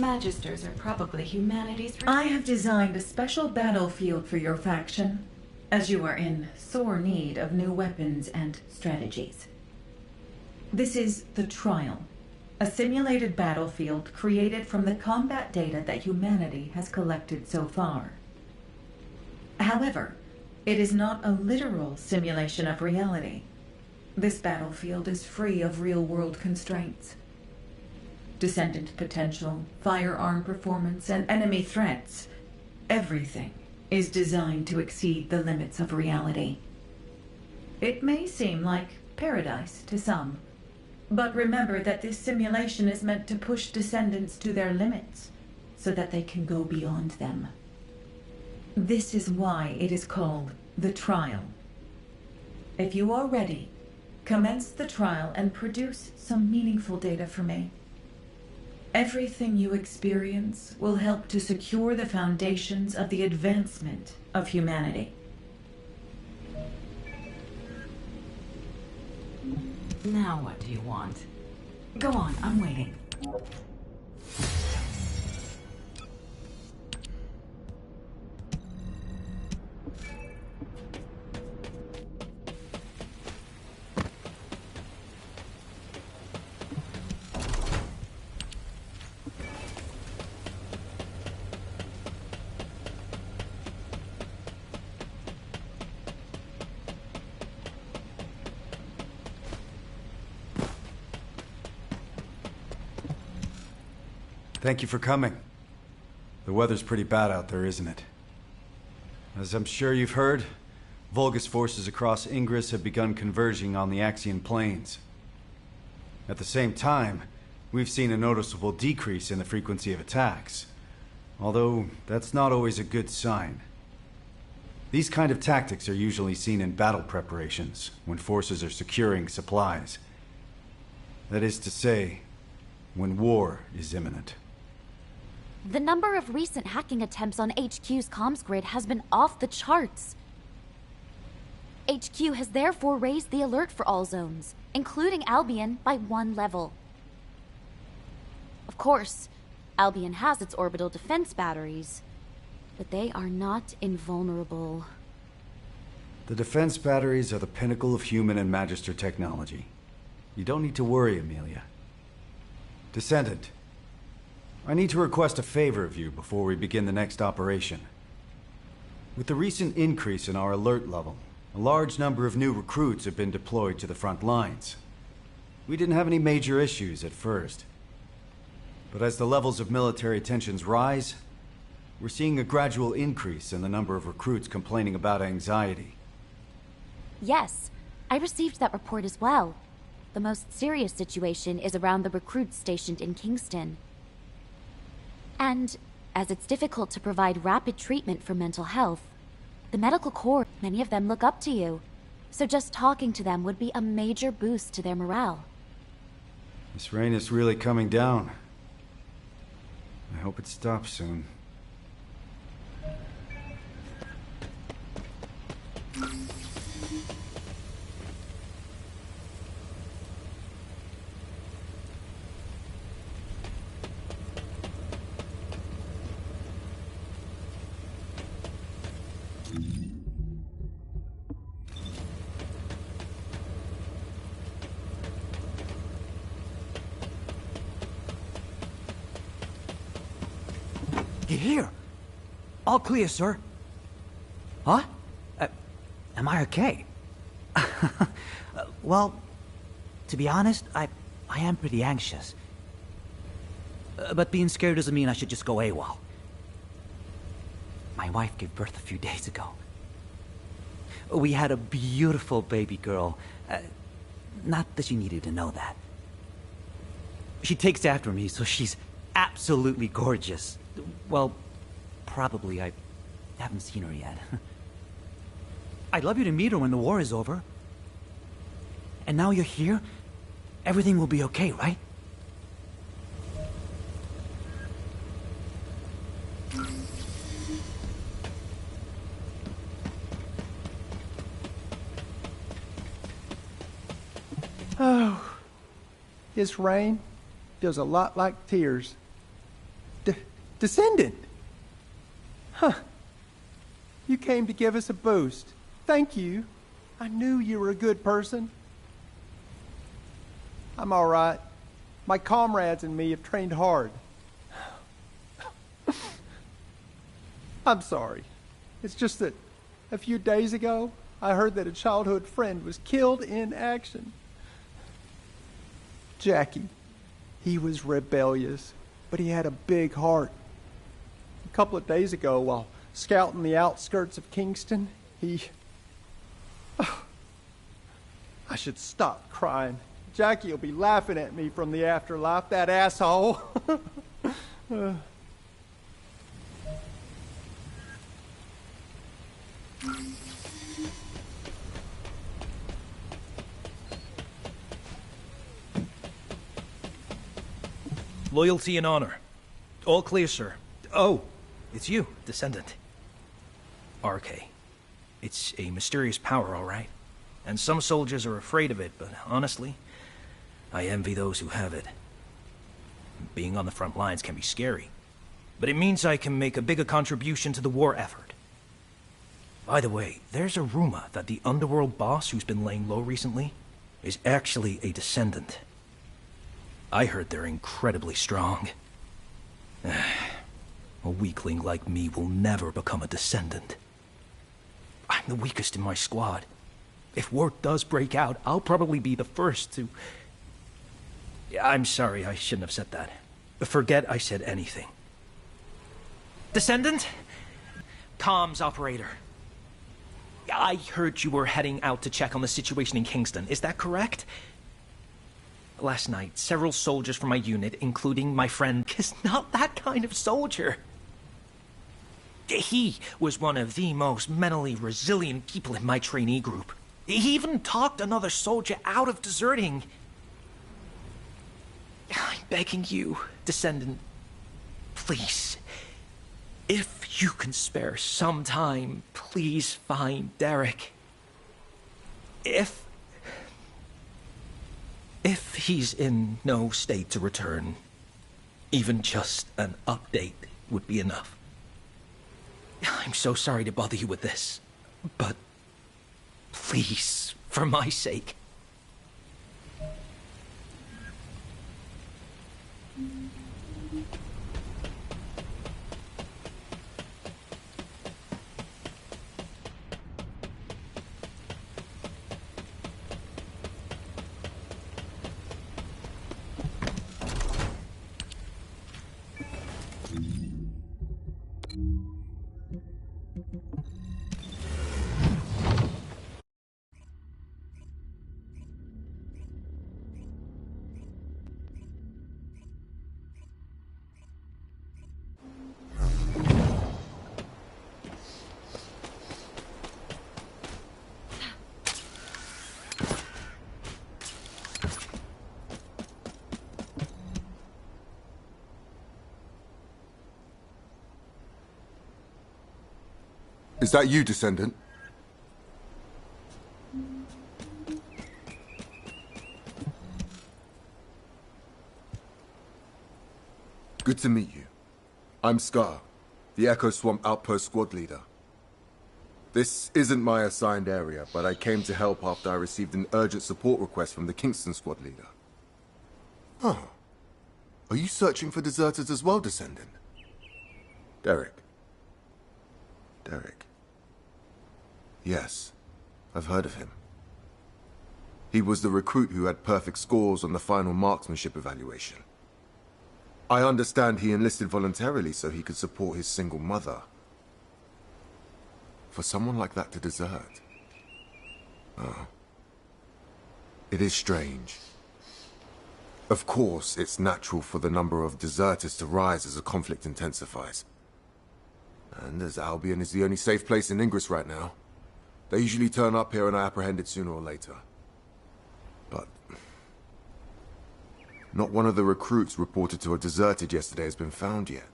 Magisters are probably humanity's... I have designed a special battlefield for your faction, as you are in sore need of new weapons and strategies. This is the Trial, a simulated battlefield created from the combat data that humanity has collected so far. However, it is not a literal simulation of reality. This battlefield is free of real-world constraints. Descendant potential, firearm performance, and enemy threats. Everything is designed to exceed the limits of reality. It may seem like paradise to some, but remember that this simulation is meant to push Descendants to their limits, so that they can go beyond them. This is why it is called the Trial. If you are ready, commence the trial and produce some meaningful data for me. Everything you experience will help to secure the foundations of the advancement of humanity. Now what do you want? Go on, I'm waiting. Thank you for coming. The weather's pretty bad out there, isn't it? As I'm sure you've heard, Vulgus forces across Ingress have begun converging on the Axian plains. At the same time, we've seen a noticeable decrease in the frequency of attacks. Although, that's not always a good sign. These kind of tactics are usually seen in battle preparations, when forces are securing supplies. That is to say, when war is imminent. The number of recent hacking attempts on HQ's comms grid has been off the charts. HQ has therefore raised the alert for all zones, including Albion, by 1 level. Of course, Albion has its orbital defense batteries, but they are not invulnerable. The defense batteries are the pinnacle of human and Magister technology. You don't need to worry, Amelia. Descendant, I need to request a favor of you before we begin the next operation. With the recent increase in our alert level, a large number of new recruits have been deployed to the front lines. We didn't have any major issues at first. But as the levels of military tensions rise, we're seeing a gradual increase in the number of recruits complaining about anxiety. Yes, I received that report as well. The most serious situation is around the recruits stationed in Kingston. And, as it's difficult to provide rapid treatment for mental health, the medical corps, many of them look up to you. So just talking to them would be a major boost to their morale. This rain is really coming down. I hope it stops soon. Get here! All clear, sir. Huh? Am I okay? Well, to be honest, I am pretty anxious. But being scared doesn't mean I should just go AWOL. My wife gave birth a few days ago. We had a beautiful baby girl. Not that she needed to know that. She takes after me, so she's absolutely gorgeous. Well, probably. I haven't seen her yet. I'd love you to meet her when the war is over. And now you're here, everything will be okay, right? Oh, this rain feels a lot like tears. Descendant! Huh. You came to give us a boost. Thank you. I knew you were a good person. I'm all right. My comrades and me have trained hard. I'm sorry. It's just that a few days ago, I heard that a childhood friend was killed in action. Jackie. He was rebellious, but he had a big heart. A couple of days ago, while scouting the outskirts of Kingston, he... I should stop crying. Jackie will be laughing at me from the afterlife, that asshole. Loyalty and honor. All clear, sir. Oh, it's you, Descendant. RK. It's a mysterious power, all right. And some soldiers are afraid of it, but honestly, I envy those who have it. Being on the front lines can be scary, but it means I can make a bigger contribution to the war effort. By the way, there's a rumor that the underworld boss who's been laying low recently is actually a Descendant. I heard they're incredibly strong. A weakling like me will never become a Descendant. I'm the weakest in my squad. If war does break out, I'll probably be the first to... I'm sorry, I shouldn't have said that. Forget I said anything. Descendant? Comms operator. I heard you were heading out to check on the situation in Kingston. Is that correct? Last night, several soldiers from my unit, including my friend, is not that kind of soldier. He was one of the most mentally resilient people in my trainee group. He even talked another soldier out of deserting. I'm begging you, Descendant, please. If you can spare some time, please find Derek. If he's in no state to return, even just an update would be enough. I'm so sorry to bother you with this, but please, for my sake. Is that you, Descendant? Good to meet you. I'm Scar, the Echo Swamp Outpost Squad Leader. This isn't my assigned area, but I came to help after I received an urgent support request from the Kingston Squad Leader. Oh. Are you searching for deserters as well, Descendant? Derek. Yes, I've heard of him. He was the recruit who had perfect scores on the final marksmanship evaluation. I understand he enlisted voluntarily so he could support his single mother. For someone like that to desert... Oh. It is strange. Of course, it's natural for the number of deserters to rise as the conflict intensifies. And as Albion is the only safe place in Ingress right now, they usually turn up here and are apprehended sooner or later. But... not one of the recruits reported to have deserted yesterday has been found yet.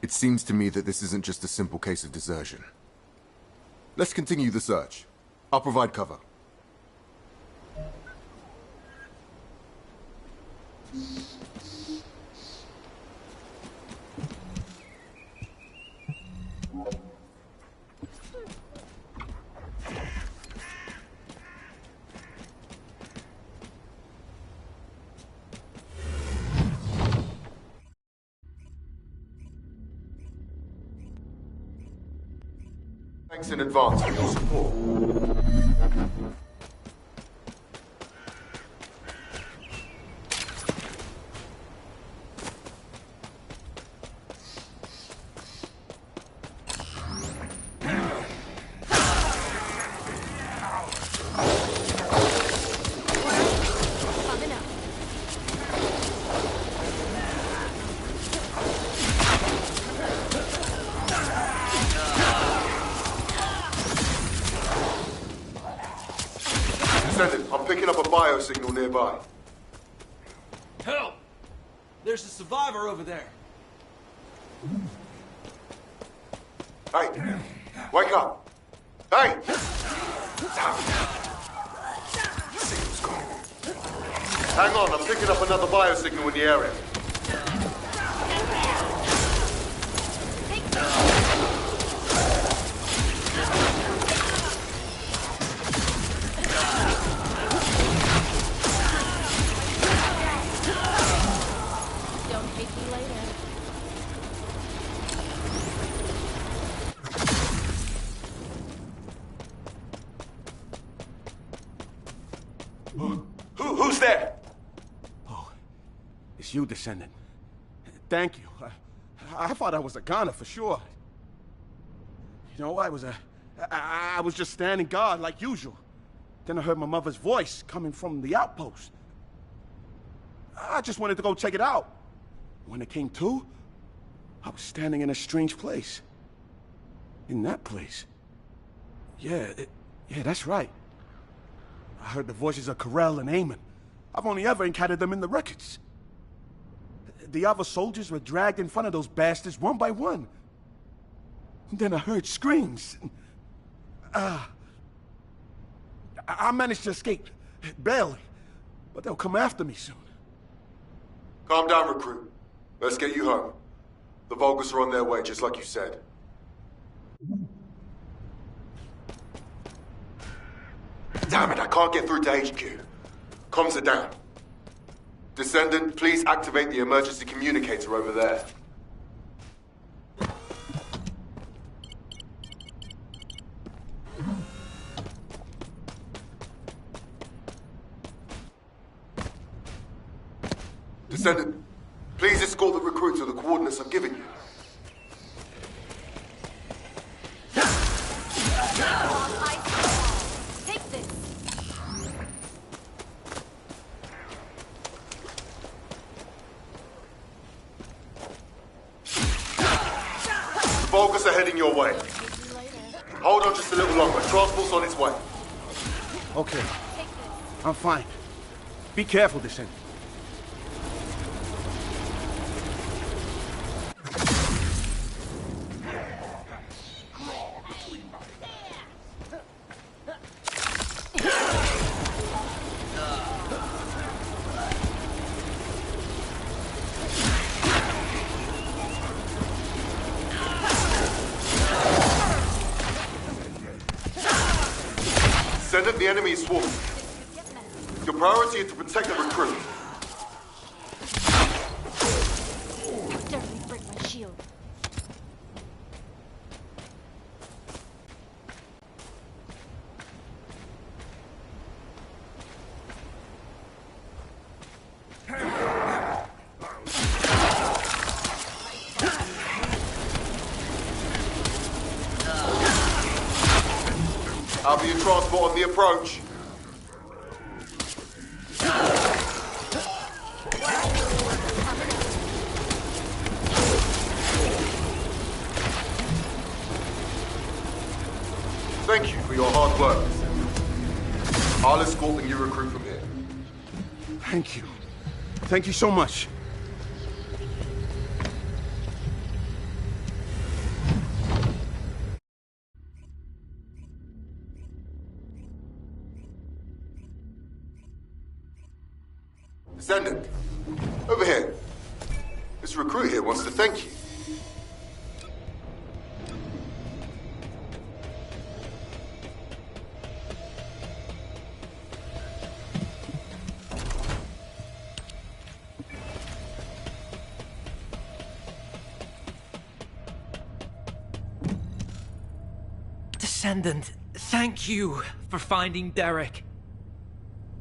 It seems to me that this isn't just a simple case of desertion. Let's continue the search. I'll provide cover. Thanks in advance for your support. Descendant, I'm picking up a biosignal nearby. Help! There's a survivor over there. Hey! Wake up! Hey! Signal's gone. Hang on, I'm picking up another biosignal in the area. Don't hate me later. Who's there? Oh, it's you, Descendant. Thank you. I thought I was a goner for sure. You know, I was just standing guard like usual. Then I heard my mother's voice coming from the outpost. I just wanted to go check it out. When it came to, I was standing in a strange place. In that place. Yeah, that's right. I heard the voices of Corell and Eamon. I've only ever encountered them in the records. The other soldiers were dragged in front of those bastards one by one. Then I heard screams. I managed to escape, barely. But they'll come after me soon. Calm down, recruit. Let's get you home. The Vulgus are on their way, just like you said. Damn it, I can't get through to HQ. Comms are down. Descendant, please activate the emergency communicator over there. Descendant, please escort the recruit to the coordinates I've given you. Take this. The Vulgus are heading your way. Hold on just a little longer. Transport's on its way. Okay, I'm fine. Be careful, Descendant. Descendant, the enemy is swarming. Your priority is to protect the recruit. Dare me break my shield. I'll be in transport on the approach. Thank you for your hard work. I'll escort the new recruit from here. Thank you. Thank you so much. Descendant, over here. This recruit here wants to thank you. Descendant, thank you for finding Derek.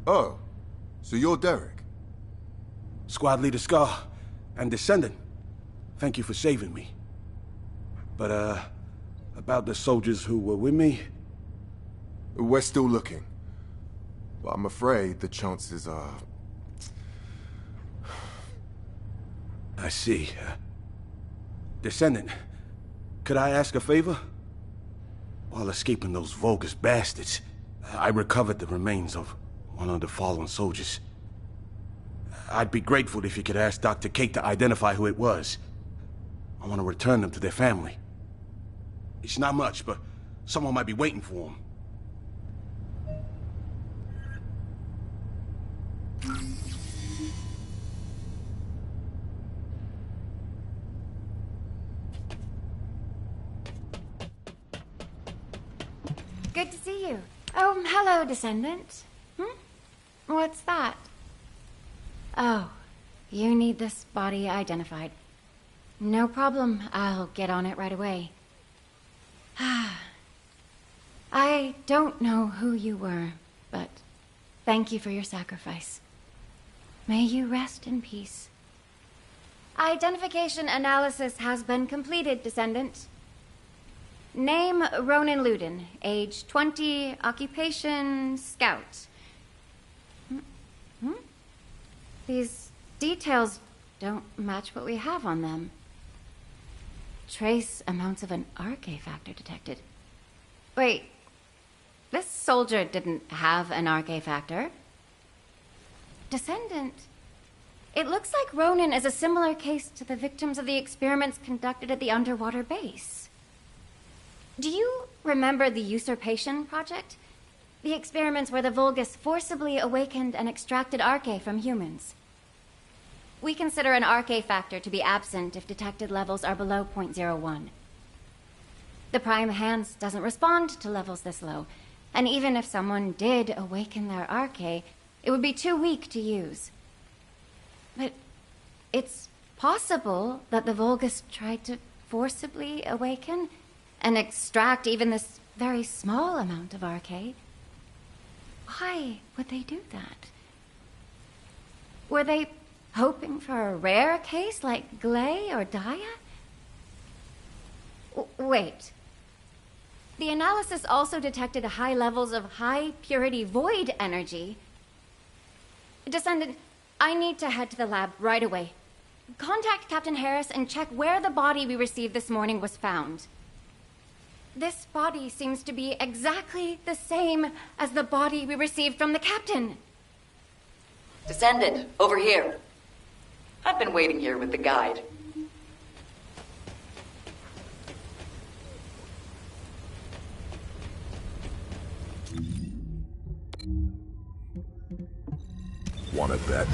Oh, so you're Derek? Squad Leader Scar and Descendant, thank you for saving me. But, about the soldiers who were with me? We're still looking. But I'm afraid the chances are... I see. Descendant, could I ask a favor? While escaping those Vulgus bastards, I recovered the remains of one of the fallen soldiers. I'd be grateful if you could ask Dr. Kate to identify who it was. I want to return them to their family. It's not much, but someone might be waiting for them. Good to see you. Oh, hello, Descendant. What's that? Oh, you need this body identified. No problem. I'll get on it right away. I don't know who you were, but thank you for your sacrifice. May you rest in peace. Identification analysis has been completed, Descendant. Name, Ronan Luden. Age 20, occupation, scout. These details don't match what we have on them. Trace amounts of an RK factor detected. Wait, this soldier didn't have an RK factor. Descendant, it looks like Ronan is a similar case to the victims of the experiments conducted at the underwater base. Do you remember the Usurpation Project? The experiments where the Vulgus forcibly awakened and extracted RK from humans. We consider an RK factor to be absent if detected levels are below 0.01. The Prime Hands doesn't respond to levels this low, and even if someone did awaken their RK, it would be too weak to use. But it's possible that the Vulgus tried to forcibly awaken and extract even this very small amount of RK. Why would they do that? Were they hoping for a rare case like Glay or Daya? Wait. The analysis also detected high levels of high-purity void energy. Descendant, I need to head to the lab right away. Contact Captain Harris and check where the body we received this morning was found. This body seems to be exactly the same as the body we received from the captain. Descendant, over here. I've been waiting here with the guide. Want to bet?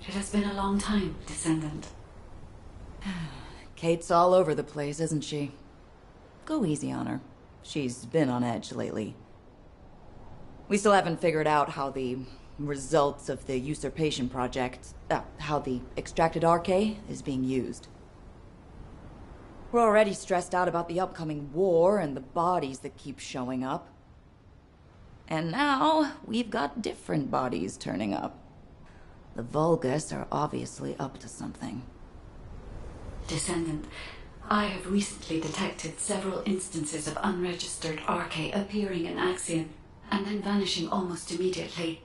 It has been a long time, Descendant. Kate's all over the place, isn't she? Go easy on her. She's been on edge lately. We still haven't figured out how the results of the Usurpation Project, how the extracted RK is being used. We're already stressed out about the upcoming war and the bodies that keep showing up. And now, we've got different bodies turning up. The Vulgus are obviously up to something. Descendant, I have recently detected several instances of unregistered RK appearing in Axion and then vanishing almost immediately.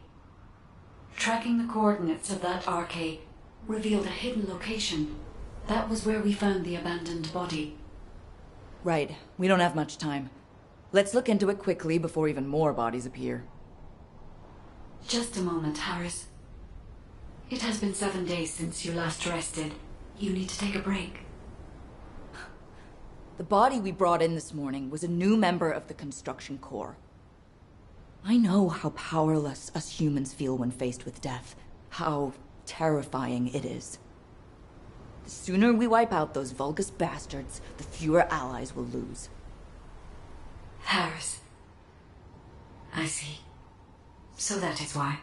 Tracking the coordinates of that RK revealed a hidden location. That was where we found the abandoned body. Right. We don't have much time. Let's look into it quickly before even more bodies appear. Just a moment, Harris. It has been 7 days since you last rested. You need to take a break. The body we brought in this morning was a new member of the Construction Corps. I know how powerless us humans feel when faced with death. How terrifying it is. The sooner we wipe out those Vulgus bastards, the fewer allies we'll lose. Harris. I see. So that is why.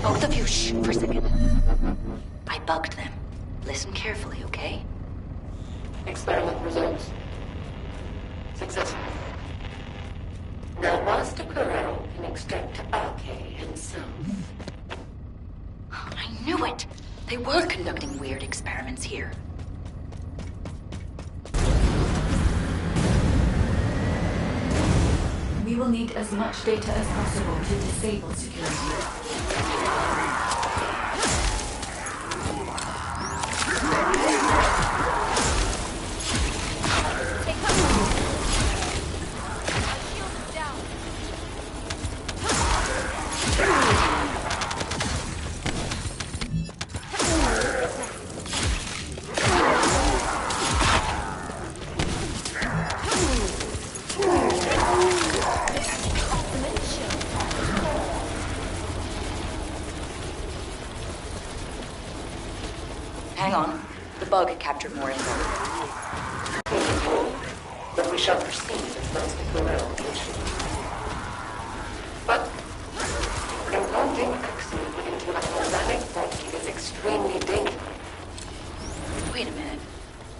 Both of you, shh for a second. I bugged them. Listen carefully, okay? Experiment results. Successful. Now Master Corral can extract Arcade himself. I knew it! They were conducting weird experiments here. We will need as much data as possible to disable security. Hang on. The bug captured more info. But we shall proceed as Master Corral wishes. But implanting Axiom into an organic body is extremely dangerous. Wait a minute.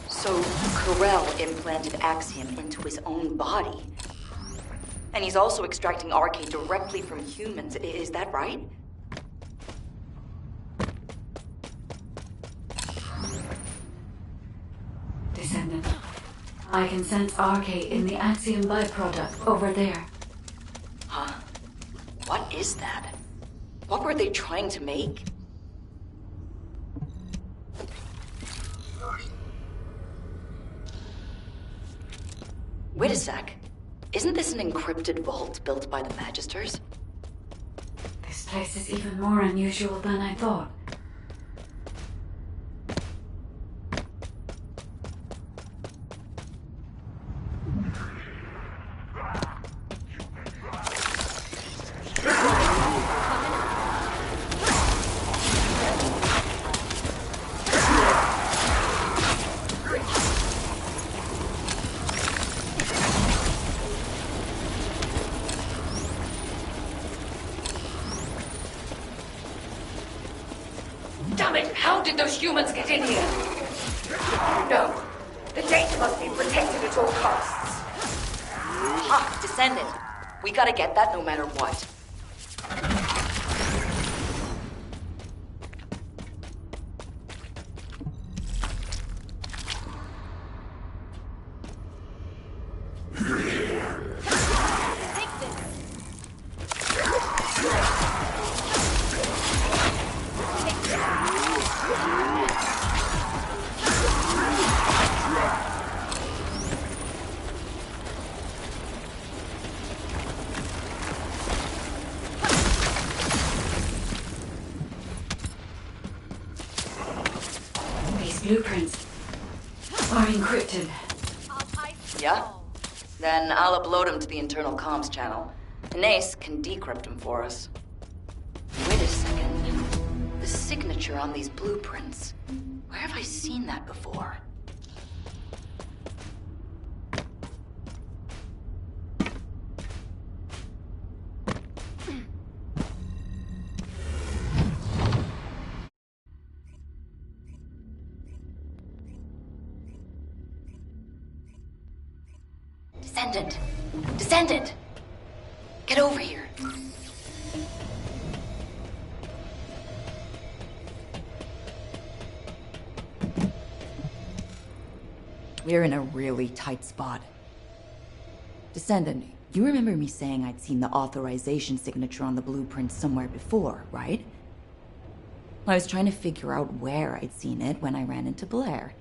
So, Corell implanted Axiom into his own body? And he's also extracting Arcade directly from humans, is that right? Descendant. I can sense RK in the Axiom byproduct over there. Huh? What is that? What were they trying to make? Wait a sec. Isn't this an encrypted vault built by the Magisters? This place is even more unusual than I thought. Damn it! How did those humans get in here? No. The data must be protected at all costs. Ha! Descendant. We gotta get that no matter what. Blueprints are encrypted. Yeah? Then I'll upload them to the internal comms channel. And Ace can decrypt them for us. Wait a second. The signature on these blueprints. Where have I seen that before? Descendant! Descendant! Get over here. We're in a really tight spot. Descendant, you remember me saying I'd seen the authorization signature on the blueprint somewhere before, right? I was trying to figure out where I'd seen it when I ran into Blair.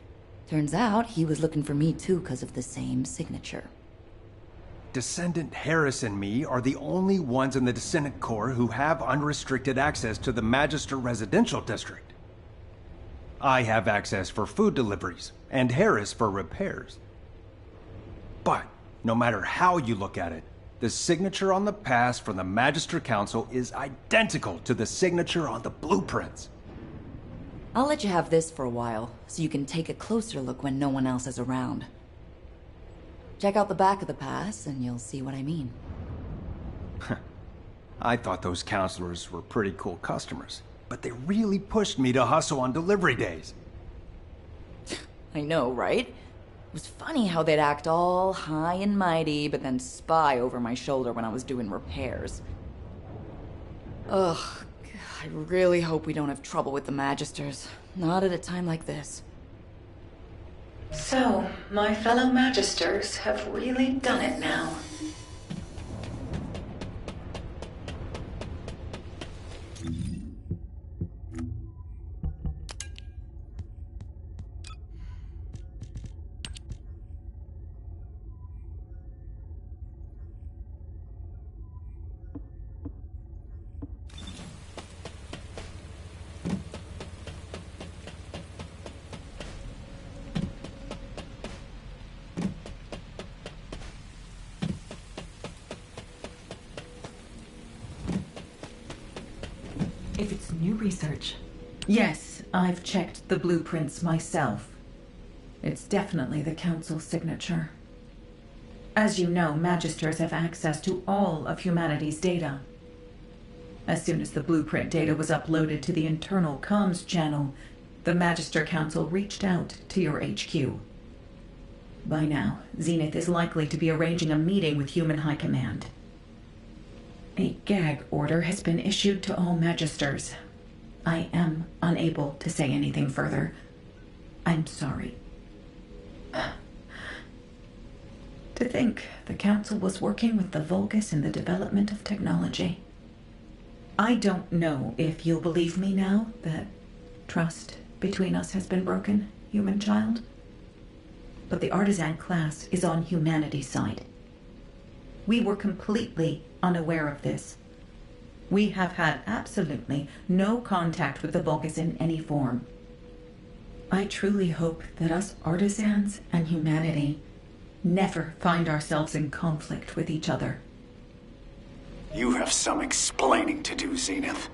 Turns out he was looking for me too because of the same signature. Descendant Harris and me are the only ones in the Descendant Corps who have unrestricted access to the Magister Residential District. I have access for food deliveries, and Harris for repairs. But, no matter how you look at it, the signature on the pass from the Magister Council is identical to the signature on the blueprints. I'll let you have this for a while, so you can take a closer look when no one else is around. Check out the back of the pass, and you'll see what I mean. I thought those counselors were pretty cool customers, but they really pushed me to hustle on delivery days. I know, right? It was funny how they'd act all high and mighty, but then spy over my shoulder when I was doing repairs. Ugh, I really hope we don't have trouble with the Magisters. Not at a time like this. So, my fellow Magisters have really done it now. If it's new research. Yes, I've checked the blueprints myself. It's definitely the Council's signature. As you know, Magisters have access to all of humanity's data. As soon as the blueprint data was uploaded to the internal comms channel, the Magister Council reached out to your HQ. By now, Zenith is likely to be arranging a meeting with Human High Command. A gag order has been issued to all Magisters. I am unable to say anything further. I'm sorry. To think the Council was working with the Vulgus in the development of technology. I don't know if you'll believe me now that trust between us has been broken, human child. But the artisan class is on humanity's side. We were completely unaware of this. We have had absolutely no contact with the Vulgus in any form. I truly hope that us artisans and humanity never find ourselves in conflict with each other. You have some explaining to do, Zenith.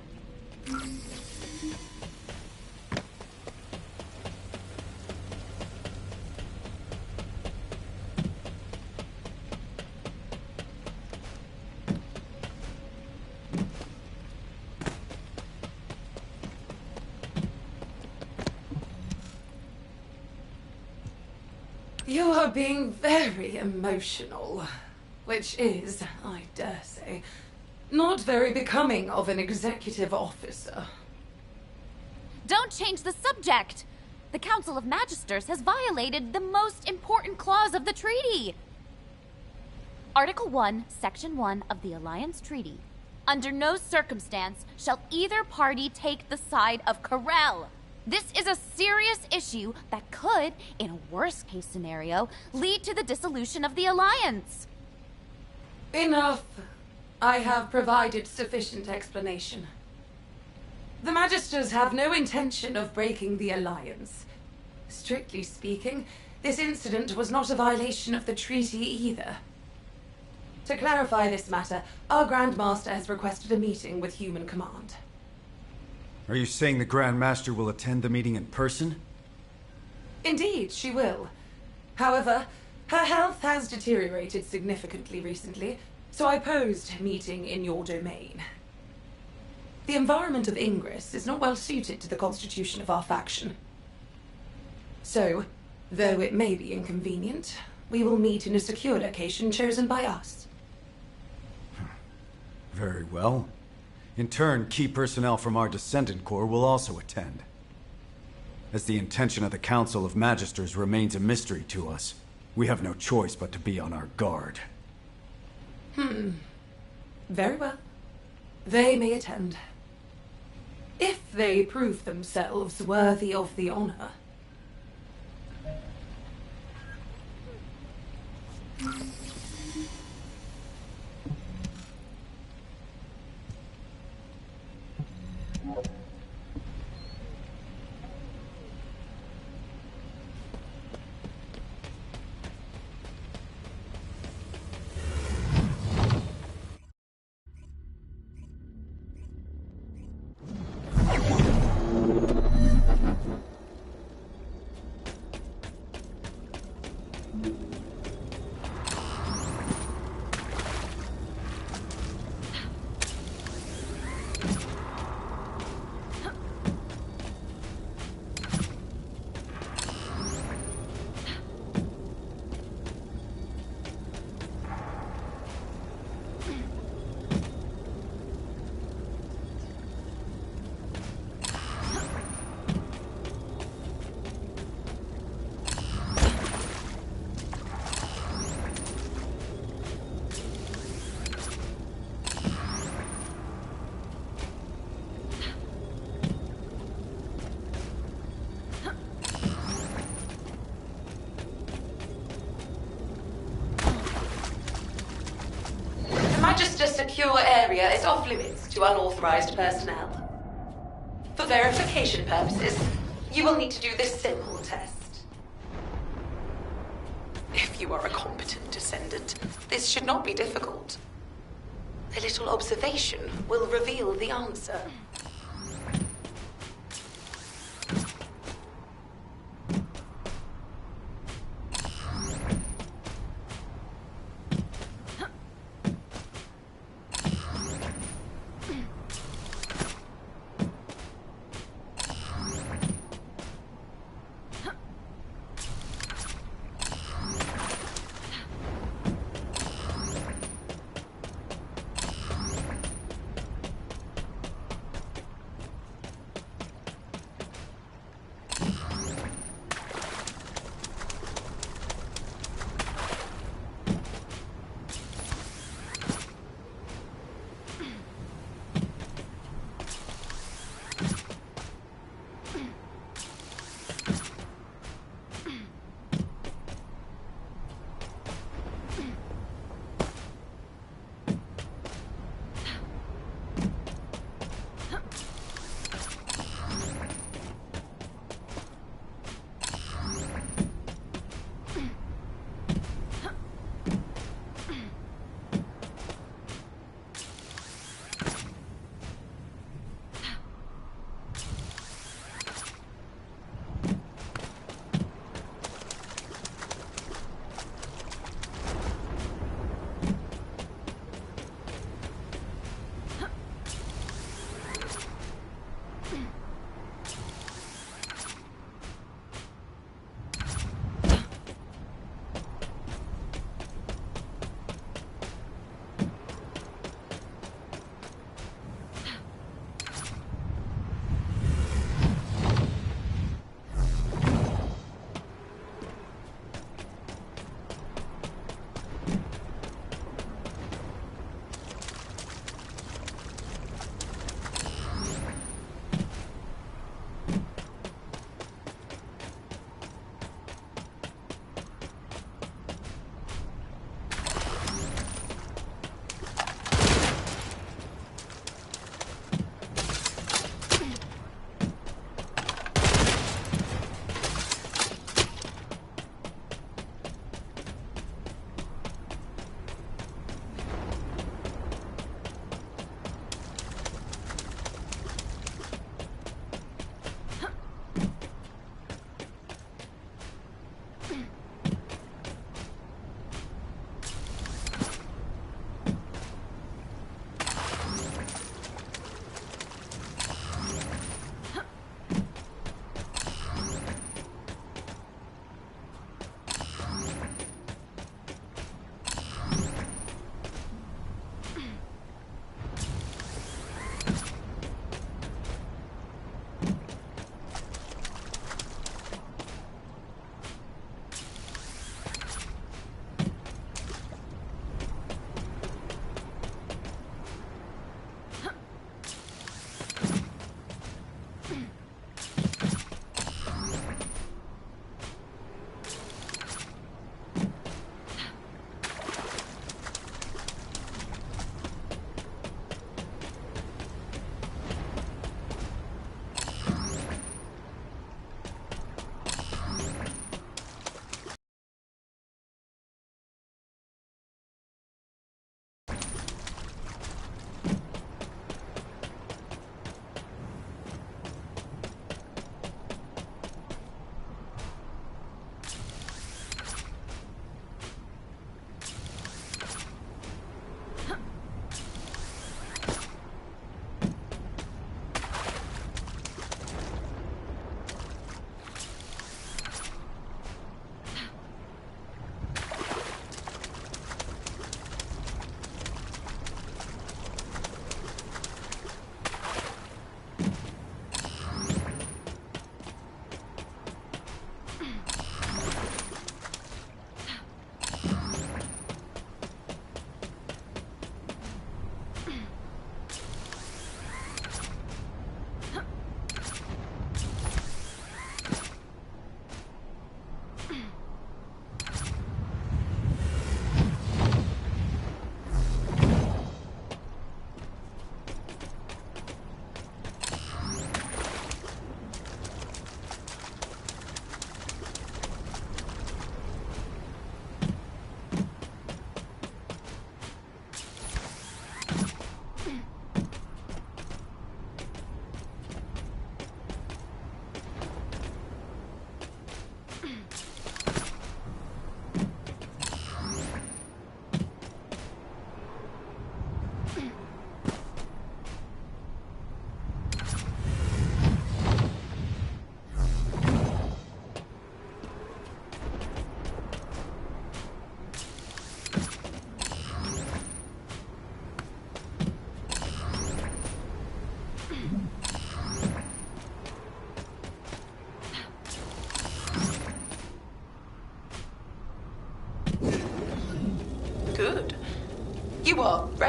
You are being very emotional, which is, I dare say, not very becoming of an executive officer. Don't change the subject! The Council of Magisters has violated the most important clause of the treaty! Article 1, Section 1 of the Alliance Treaty. Under no circumstance shall either party take the side of Corel. This is a serious issue that could, in a worst-case scenario, lead to the dissolution of the Alliance. Enough. I have provided sufficient explanation. The Magisters have no intention of breaking the Alliance. Strictly speaking, this incident was not a violation of the treaty either. To clarify this matter, our Grand Master has requested a meeting with Human Command. Are you saying the Grand Master will attend the meeting in person? Indeed, she will. However, her health has deteriorated significantly recently, so I posed meeting in your domain. The environment of Ingress is not well suited to the constitution of our faction. So, though it may be inconvenient, we will meet in a secure location chosen by us. Very well. In turn, key personnel from our Descendant Corps will also attend. As the intention of the Council of Magisters remains a mystery to us, we have no choice but to be on our guard. Very well. They may attend. If they prove themselves worthy of the honor. Magister's secure area is off limits to unauthorized personnel. For verification purposes, you will need to do this simple test. If you are a competent descendant, this should not be difficult. A little observation will reveal the answer.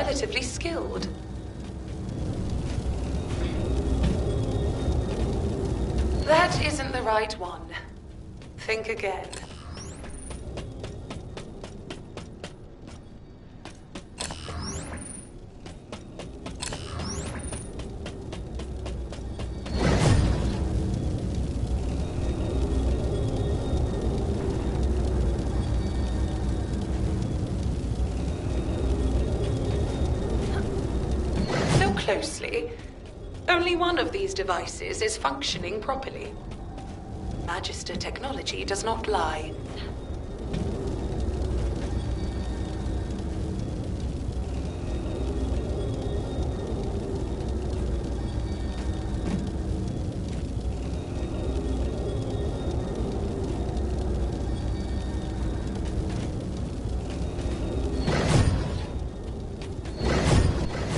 relatively skilled. That isn't the right one. Think again. Look closely. Only one of these devices is functioning properly. Magister technology does not lie.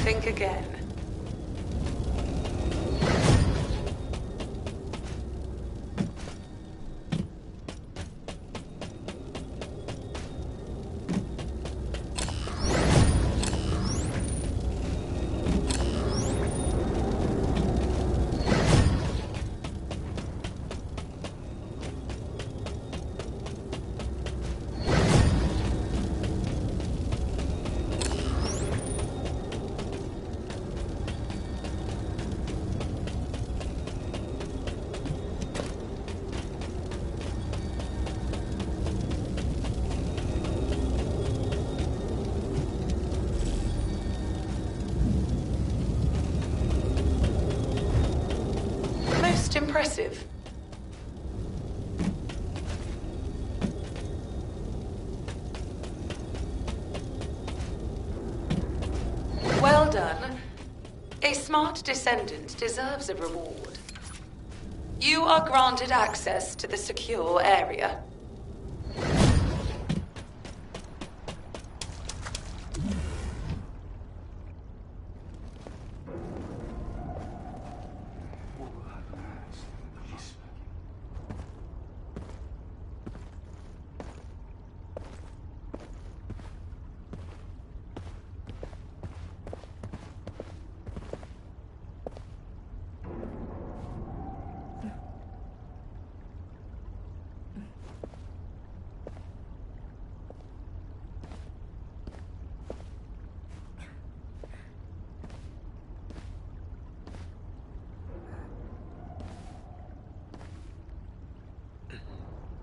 Think again. Most impressive. Well done. A smart descendant deserves a reward. You are granted access to the secure area.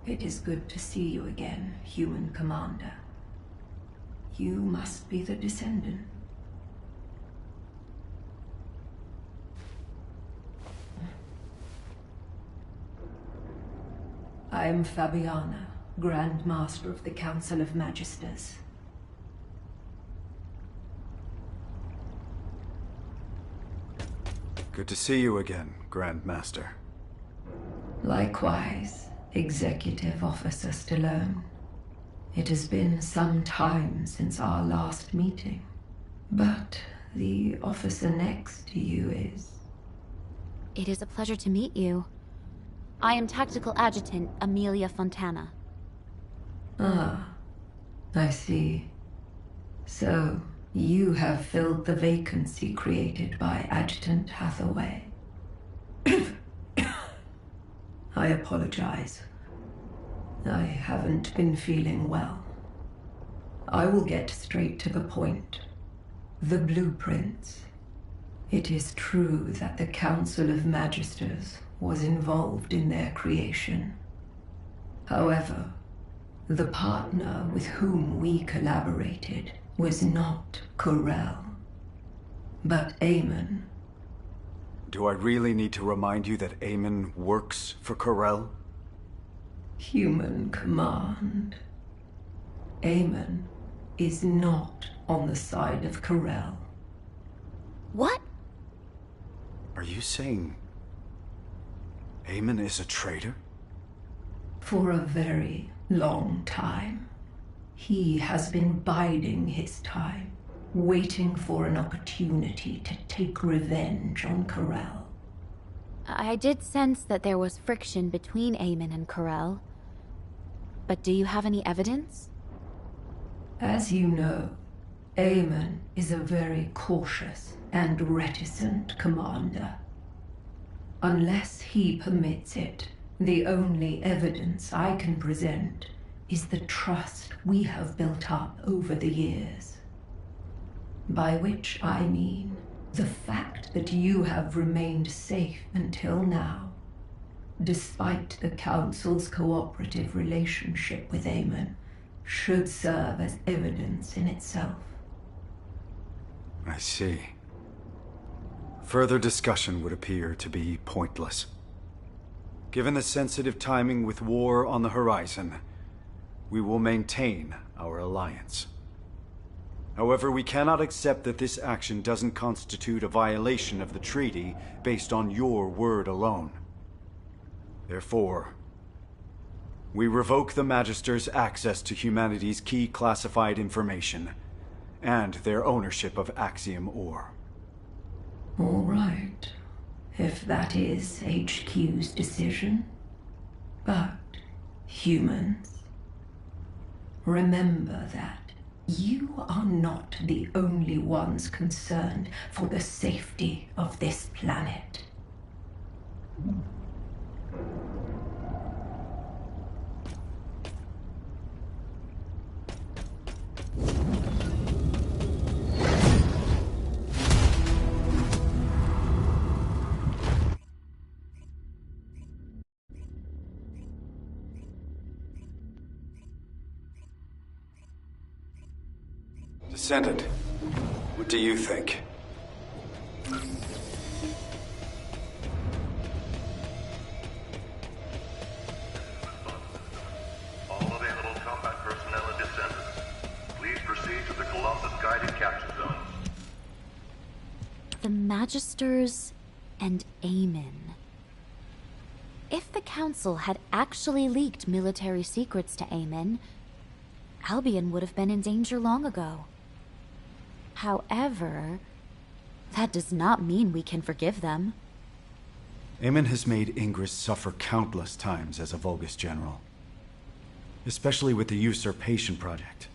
It is good to see you again, human commander. You must be the Descendant. I am Fabiana, Grand Master of the Council of Magisters. Good to see you again, Grand Master. Likewise, Executive Officer Stallone. It has been some time since our last meeting, but the officer next to you is... It is a pleasure to meet you. I am Tactical Adjutant Amelia Fontana. Ah, I see. So, you have filled the vacancy created by Adjutant Hathaway. I apologize. I haven't been feeling well. I will get straight to the point. The blueprints. It is true that the Council of Magisters was involved in their creation. However, the partner with whom we collaborated was not Corel, but Eamon. Do I really need to remind you that Eamon works for Corel? Human command. Eamon is not on the side of Corel. What? Are you saying Eamon is a traitor? For a very long time. He has been biding his time, waiting for an opportunity to take revenge on Corel. I did sense that there was friction between Eamon and Corel. But do you have any evidence? As you know, Aemon is a very cautious and reticent commander. Unless he permits it, the only evidence I can present is the trust we have built up over the years. By which I mean the fact that you have remained safe until now, despite the Council's cooperative relationship with Aemon, should serve as evidence in itself. I see. Further discussion would appear to be pointless. Given the sensitive timing with war on the horizon, we will maintain our alliance. However, we cannot accept that this action doesn't constitute a violation of the treaty based on your word alone. Therefore, we revoke the Magister's access to humanity's key classified information and their ownership of Axiom ore. All right, if that is HQ's decision. But, humans, remember that you are not the only ones concerned for the safety of this planet. Descendant, what do you think? All available combat personnel and Descendant, please proceed to the Colossus guided capture zones. The Magisters and Aemon. If the Council had actually leaked military secrets to Aemon, Albion would have been in danger long ago. However, that does not mean we can forgive them. Aemon has made Ingress suffer countless times as a Vulgus general. Especially with the Usurpation Project.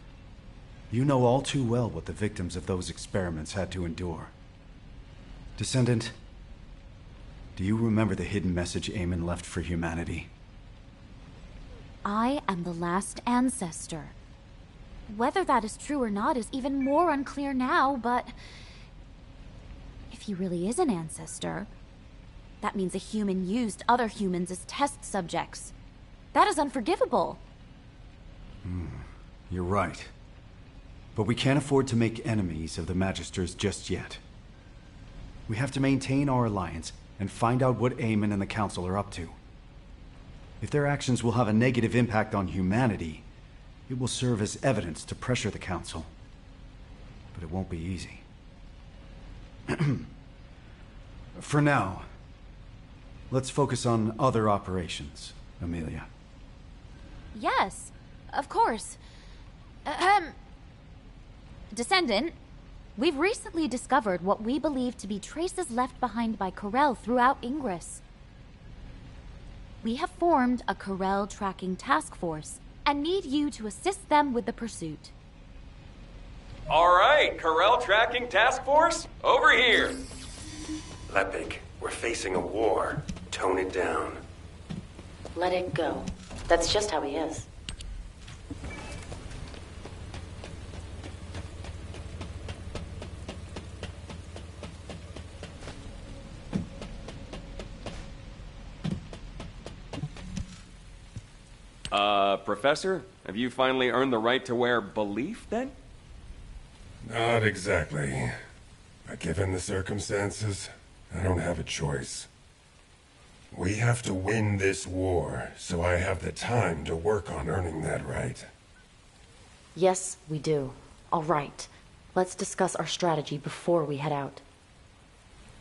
You know all too well what the victims of those experiments had to endure. Descendant, do you remember the hidden message Aemon left for humanity? I am the last ancestor. Whether that is true or not is even more unclear now, but if he really is an ancestor, that means a human used other humans as test subjects. That is unforgivable. You're right. But we can't afford to make enemies of the Magisters just yet. We have to maintain our alliance and find out what Aemon and the Council are up to. If their actions will have a negative impact on humanity, it will serve as evidence to pressure the Council. But it won't be easy. For now, let's focus on other operations, Amelia. Yes, of course. Descendant, we've recently discovered what we believe to be traces left behind by Corel throughout Ingress. We have formed a Corel tracking task force and need you to assist them with the pursuit. All right, Corel Tracking Task Force, over here. Lepik, we're facing a war. Tone it down. Let it go. That's just how he is. Professor, have you finally earned the right to wear belief, then? Not exactly. But given the circumstances, I don't have a choice. We have to win this war, so I have the time to work on earning that right. Yes, we do. All right. Let's discuss our strategy before we head out.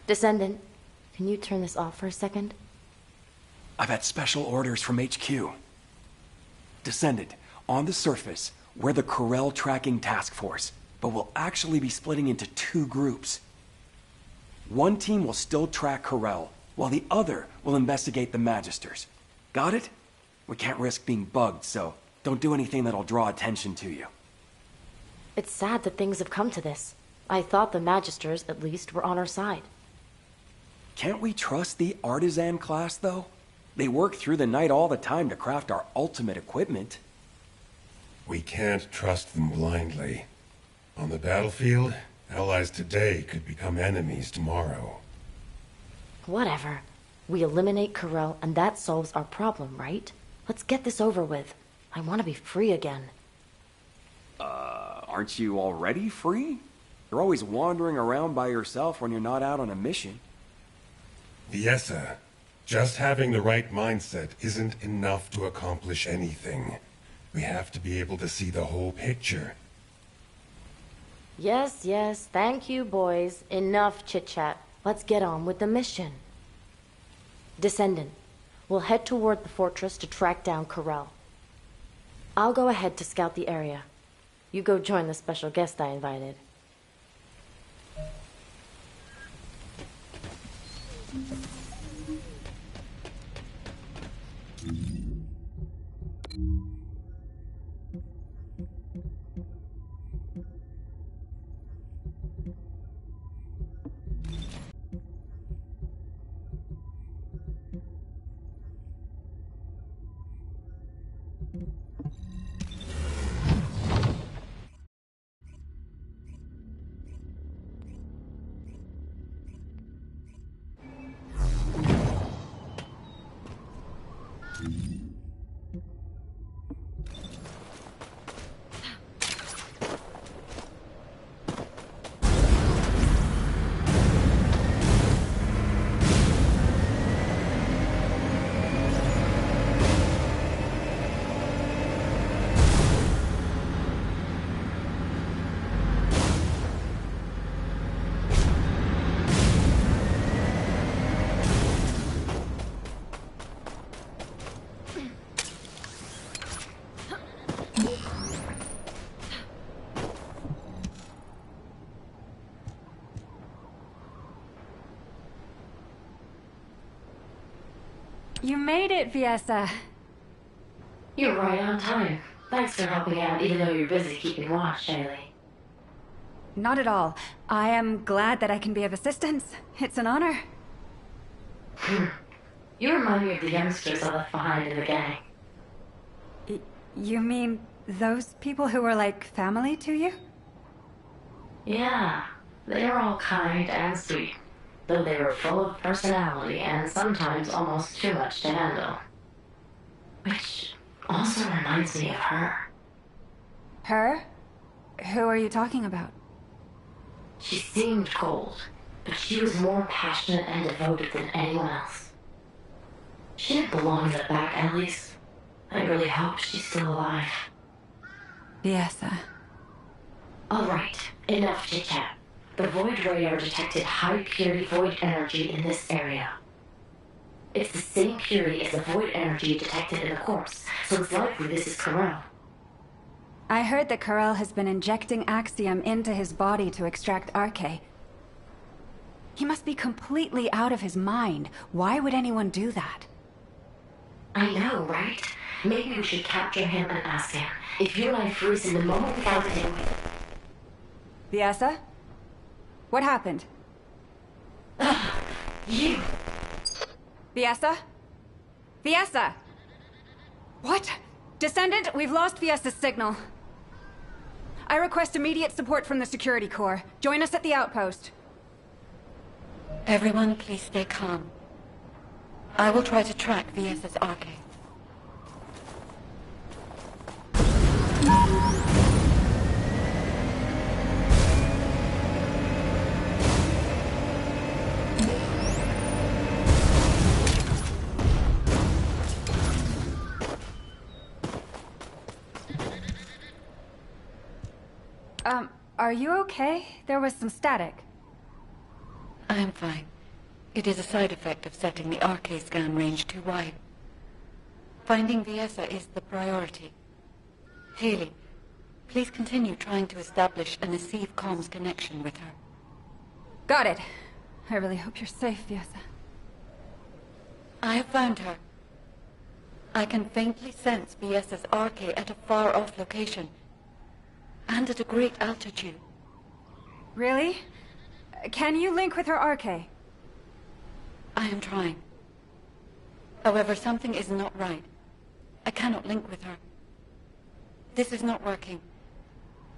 Descendant, can you turn this off for a second? I've had special orders from HQ. Descendant, on the surface, we're the Corel Tracking Task Force, but we'll actually be splitting into two groups. One team will still track Corel, while the other will investigate the Magisters. Got it? We can't risk being bugged, so don't do anything that'll draw attention to you. It's sad that things have come to this. I thought the Magisters, at least, were on our side. Can't we trust the artisan class, though? They work through the night all the time to craft our ultimate equipment. We can't trust them blindly. On the battlefield, allies today could become enemies tomorrow. Whatever. We eliminate Corel, and that solves our problem, right? Let's get this over with. I want to be free again. Aren't you already free? You're always wandering around by yourself when you're not out on a mission. Viessa, just having the right mindset isn't enough to accomplish anything. We have to be able to see the whole picture. Yes, yes, thank you, boys. Enough chit-chat. Let's get on with the mission. Descendant, we'll head toward the fortress to track down Corel. I'll go ahead to scout the area. You go join the special guest I invited. You made it, Viessa. You're right on time. Thanks for helping out, even though you're busy keeping watch, Shaylee. Not at all. I am glad that I can be of assistance. It's an honor. You remind me of the youngsters I left behind in the gang. You mean those people who were like family to you? Yeah, they were all kind and sweet, though they were full of personality and sometimes almost too much to handle. Which also reminds me of her. Her? Who are you talking about? She seemed cold, but she was more passionate and devoted than anyone else. She didn't belong in the back alleys. I really hope she's still alive. Viessa. All right, enough chit-chat. The Void radar detected high-purity Void energy in this area. It's the same purity as the Void energy detected in the corpse, so it's likely this is Corel. I heard that Corel has been injecting Axiom into his body to extract Arche. He must be completely out of his mind. Why would anyone do that? I know, right? Maybe we should capture him and ask him. If you and I freeze him the moment we found him... Viessa? What happened? You! Viessa? Viessa! What? Descendant, we've lost Viessa's signal. I request immediate support from the Security Corps. Join us at the outpost. Everyone, please stay calm. I will try to track Viessa's Arche. Are you okay? There was some static. I am fine. It is a side effect of setting the Arche scan range too wide. Finding Viessa is the priority. Haley, please continue trying to establish a Nasiv comms connection with her. Got it. I really hope you're safe, Viessa. I have found her. I can faintly sense Viessa's Arche at a far-off location. and at a great altitude. Really? Can you link with her RK? I am trying. However, something is not right. I cannot link with her. This is not working.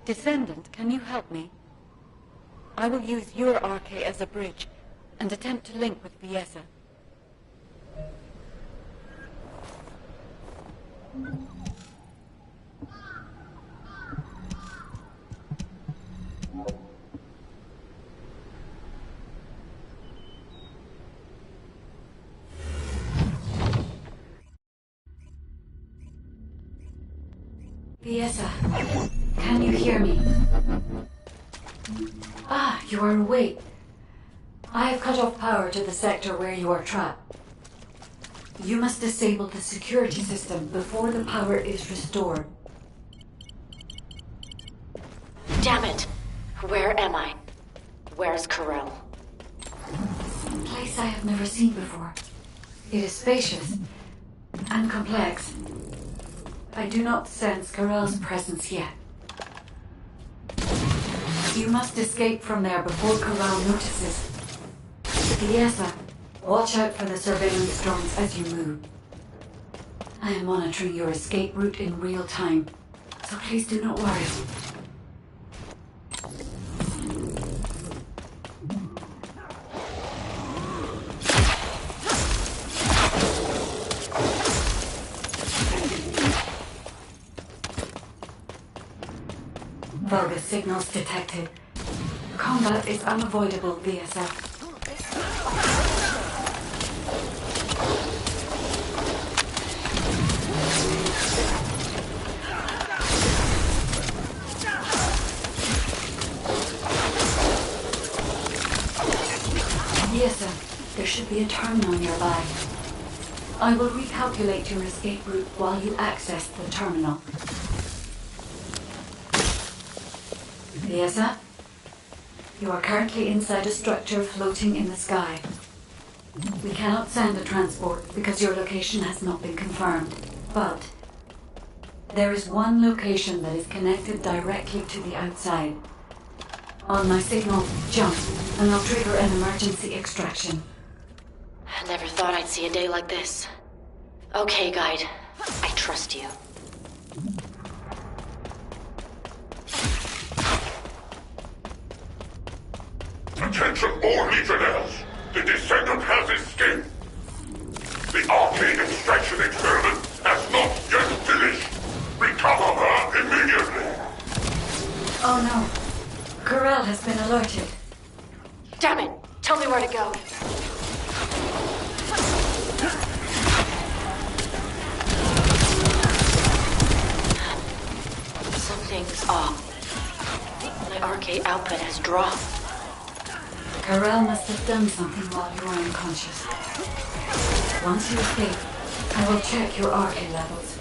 Descendant, can you help me? I will use your RK as a bridge and attempt to link with Viessa. Viessa, can you hear me? Ah, you are awake. I have cut off power to the sector where you are trapped. You must disable the security system before the power is restored. Damn it! Where am I? Where's Corell? A place I have never seen before. It is spacious and complex. I do not sense Corell's presence yet. You must escape from there before Corell notices. Viessa, watch out for the surveillance drones as you move. I am monitoring your escape route in real time, so please do not worry. Vulgus signals detected. Combat is unavoidable, VSF. Yes, sir. There should be a terminal nearby. I will recalculate your escape route while you access the terminal. Yes, sir. You are currently inside a structure floating in the sky. We cannot send a transport because your location has not been confirmed. But there is one location that is connected directly to the outside. On my signal, jump, and I'll trigger an emergency extraction. I never thought I'd see a day like this. Okay, guide. I trust you. Attention all Legionnaires! The Descendant has escaped! The arcade extraction experiment has not yet finished! Recover her immediately! Oh no. Corell has been alerted. Damn it! Tell me where to go. Something's off. My RK output has dropped. Corell must have done something while you were unconscious. Once you escape, I will check your RK levels.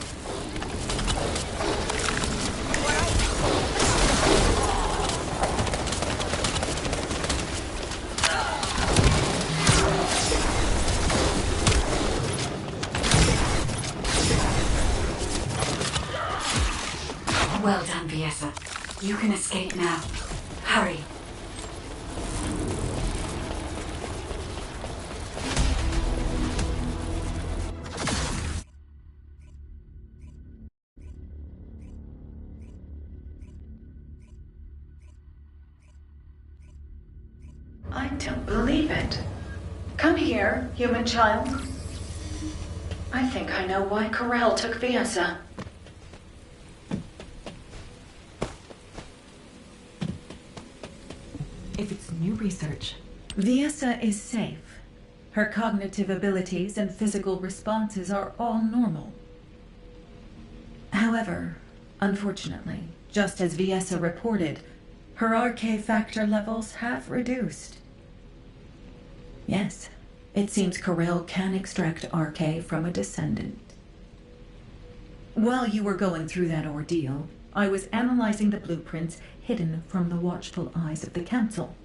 Well done, Viessa. You can escape now. Hurry. I don't believe it. Come here, human child. I think I know why Corell took Viessa. If it's new research. Viessa is safe. Her cognitive abilities and physical responses are all normal. However, unfortunately, just as Viessa reported, her RK factor levels have reduced. Yes, it seems Corell can extract RK from a Descendant. While you were going through that ordeal, I was analyzing the blueprints hidden from the watchful eyes of the Council.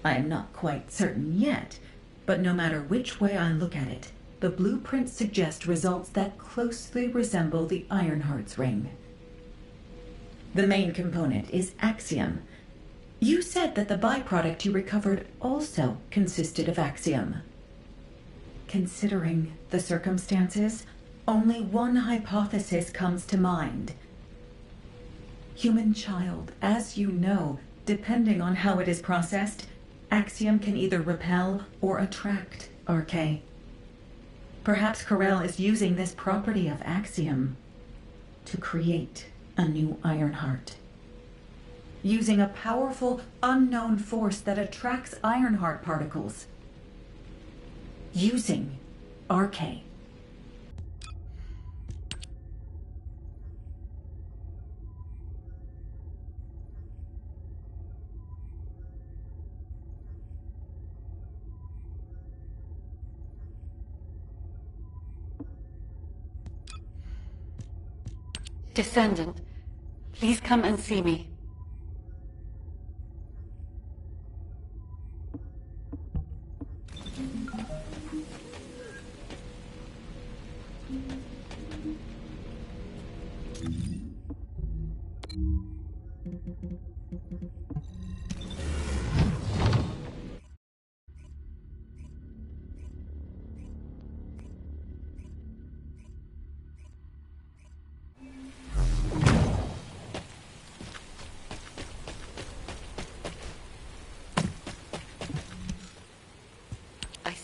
I am not quite certain yet, but no matter which way I look at it, the blueprints suggest results that closely resemble the Ironheart's ring. The main component is Axiom. You said that the byproduct you recovered also consisted of Axiom. Considering the circumstances, only one hypothesis comes to mind. Human child, as you know, depending on how it is processed, Axiom can either repel or attract RK. Perhaps Corel is using this property of Axiom to create a new Ironheart. Using a powerful, unknown force that attracts Ironheart particles. Using RK. Descendant, please come and see me.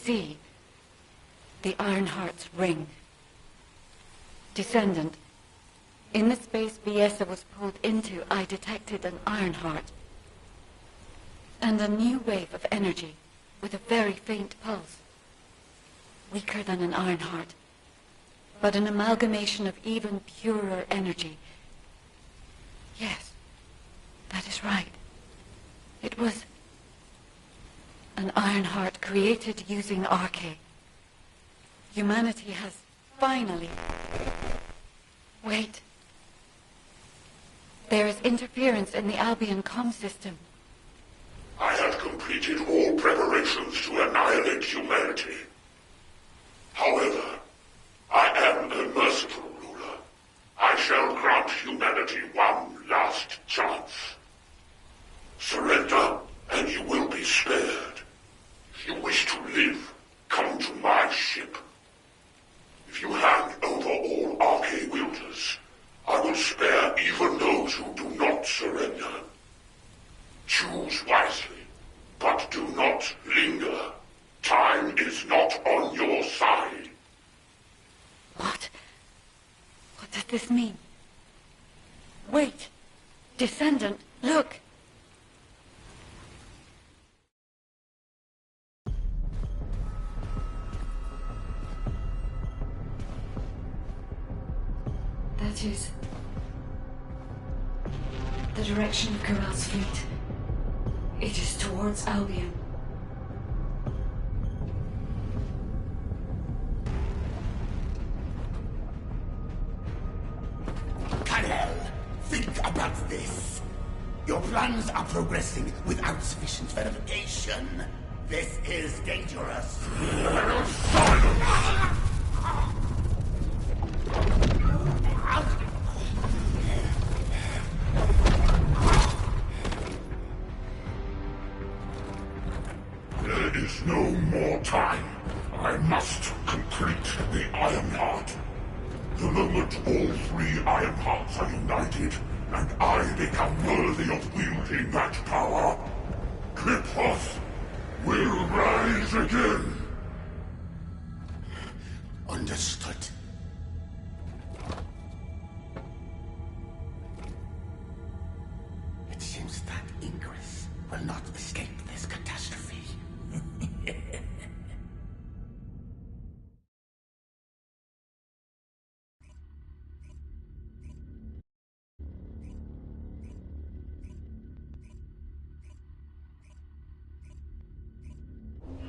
See the Ironheart's ring. Descendant, in the space Viessa was pulled into, I detected an Ironheart. And a new wave of energy with a very faint pulse. Weaker than an Ironheart, but an amalgamation of even purer energy. Yes, that is right. It was an Ironheart created using RK. Humanity has finally... Wait. There is interference in the Albion comm system. I have completed all preparations to annihilate humanity. However, I am a merciful ruler. I shall grant humanity one last chance. Surrender, and you will be spared. If you wish to live, come to my ship. If you hand over all RK wielders, I will spare even those who do not surrender. Choose wisely, but do not linger. Time is not on your side. What? What does this mean? Wait! Descendant, look! That is the direction of Corel's fleet. It is towards Albion. Corel, think about this. Your plans are progressing without sufficient verification. This is dangerous. There is no more time. I must complete the Ironheart. The moment all three Ironhearts are united, and I become worthy of wielding that power, Cliphoth will rise again. Understood. It seems that Ingress will not escape this catastrophe.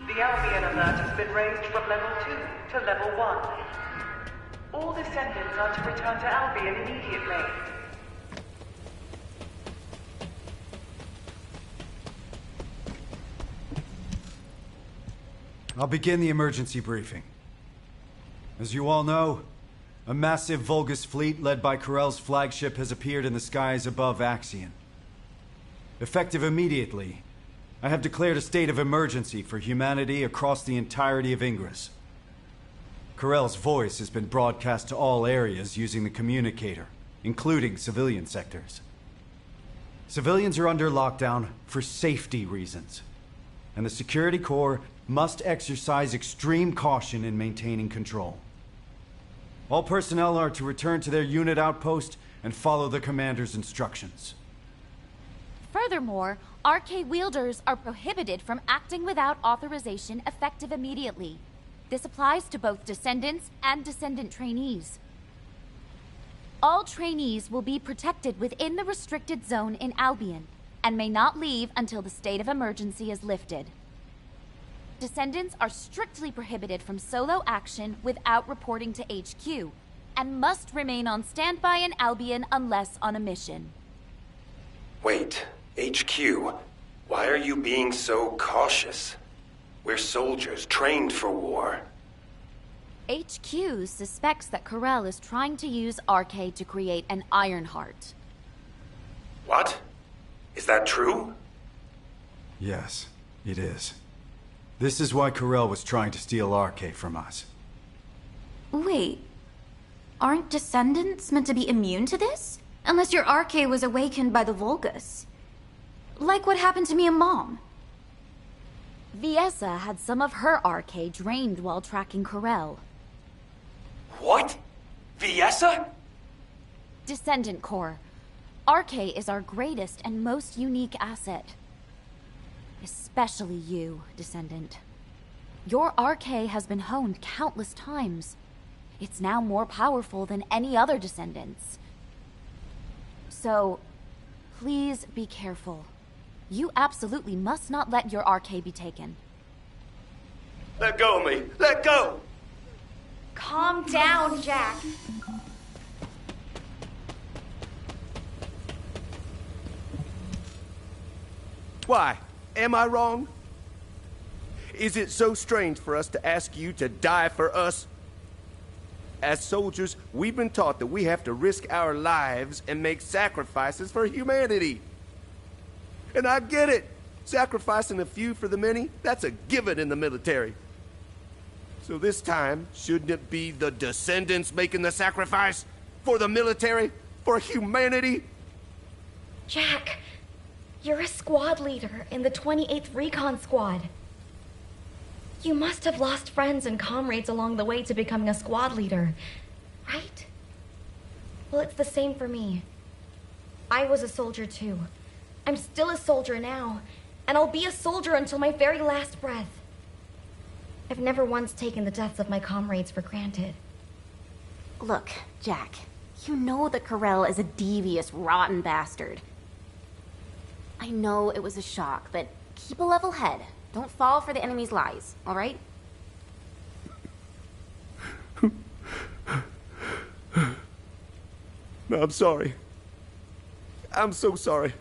The Albion alert has been raised from level 2 to level 1. All descendants are to return to Albion immediately. I'll begin the emergency briefing. As you all know, A massive Vulgus fleet led by Corell's flagship has appeared in the skies above Axion. Effective immediately, I have declared a state of emergency for humanity across the entirety of Ingress. Corell's voice has been broadcast to all areas using the communicator, including civilian sectors. Civilians are under lockdown for safety reasons, and the Security Corps must exercise extreme caution in maintaining control. All personnel are to return to their unit outpost and follow the commander's instructions. Furthermore, RK wielders are prohibited from acting without authorization effective immediately. This applies to both Descendants and Descendant trainees. All trainees will be protected within the restricted zone in Albion, and may not leave until the state of emergency is lifted. Descendants are strictly prohibited from solo action without reporting to HQ, and must remain on standby in Albion unless on a mission. Wait, HQ? Why are you being so cautious? We're soldiers trained for war. HQ suspects that Corell is trying to use RK to create an Ironheart. What? Is that true? Yes, it is. This is why Corell was trying to steal RK from us. Wait, aren't Descendants meant to be immune to this? Unless your RK was awakened by the Vulgus. Like what happened to me and Mom. Viessa had some of her RK drained while tracking Corell. What? Viessa? Descendant Corps. RK is our greatest and most unique asset. Especially you, Descendant. Your RK has been honed countless times. It's now more powerful than any other Descendants. So, please be careful. You absolutely must not let your RK be taken. Let go of me! Let go! Calm down, Jack. Why? Am I wrong? Is it so strange for us to ask you to die for us? As soldiers, we've been taught that we have to risk our lives and make sacrifices for humanity. And I get it. Sacrificing a few for the many, that's a given in the military. So this time, shouldn't it be the Descendants making the sacrifice? For the military? For humanity? Jack, you're a squad leader in the 28th Recon Squad. You must have lost friends and comrades along the way to becoming a squad leader, right? Well, it's the same for me. I was a soldier too. I'm still a soldier now, and I'll be a soldier until my very last breath. I've never once taken the deaths of my comrades for granted. Look, Jack, you know that Corell is a devious, rotten bastard. I know it was a shock, but keep a level head. Don't fall for the enemy's lies, all right? No, I'm sorry. I'm so sorry.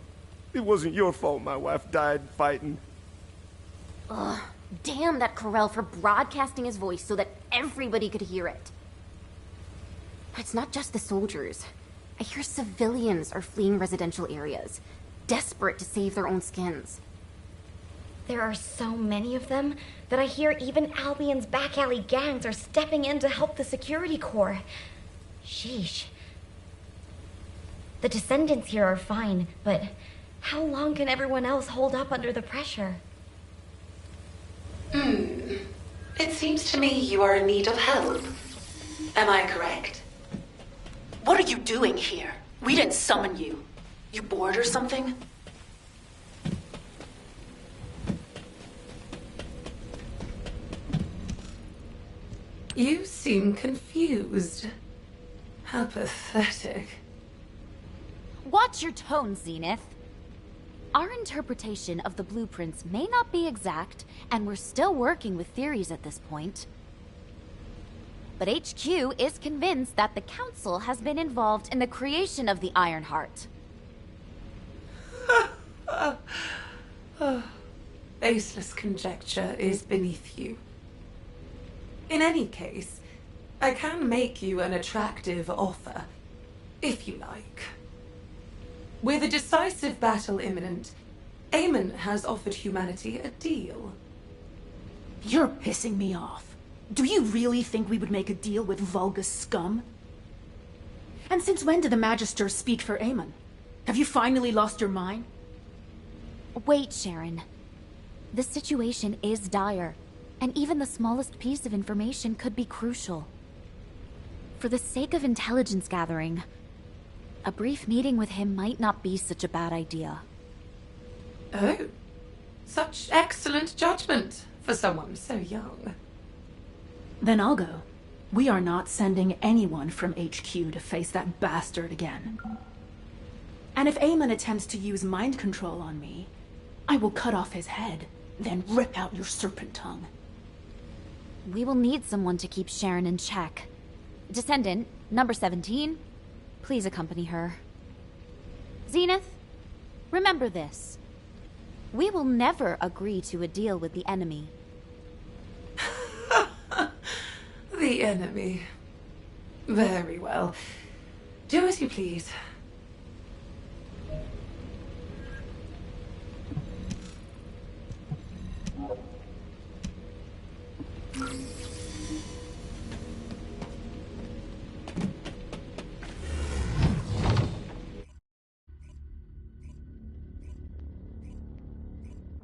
It wasn't your fault my wife died fighting. Ugh, damn that Corell for broadcasting his voice so that everybody could hear it. It's not just the soldiers. I hear civilians are fleeing residential areas, desperate to save their own skins. There are so many of them that I hear even Albion's back alley gangs are stepping in to help the Security Corps. Sheesh. The Descendants here are fine, but how long can everyone else hold up under the pressure? It seems to me you are in need of help. Am I correct? What are you doing here? We didn't summon you. You bored or something? You seem confused. How pathetic. Watch your tone, Zenith. Our interpretation of the blueprints may not be exact, and we're still working with theories at this point. But HQ is convinced that the Council has been involved in the creation of the Ironheart. Baseless conjecture is beneath you. In any case, I can make you an attractive offer, if you like. With a decisive battle imminent, Eamon has offered humanity a deal. You're pissing me off. Do you really think we would make a deal with Vulgus scum? And since when did the Magisters speak for Eamon? Have you finally lost your mind? Wait, Sharon. The situation is dire, and even the smallest piece of information could be crucial. For the sake of intelligence gathering, a brief meeting with him might not be such a bad idea. Oh, such excellent judgment for someone so young. Then I'll go. We are not sending anyone from HQ to face that bastard again. And if Eamon attempts to use mind control on me, I will cut off his head, then rip out your serpent tongue. We will need someone to keep Sharon in check. Descendant, number 17, please accompany her. Zenith, remember this. We will never agree to a deal with the enemy. The enemy. Very well. Do as you please.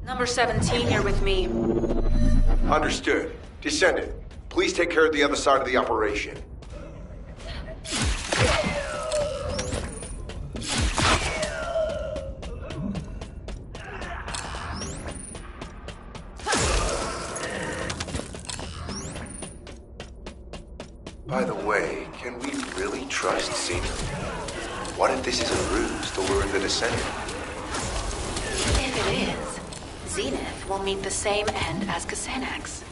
Number 17 here with me. Understood. Descendant, please take care of the other side of the operation. By the way, can we really trust Zenith? What if this is a ruse to lure in the Descendant? If it is, Zenith will meet the same end as Kasanax.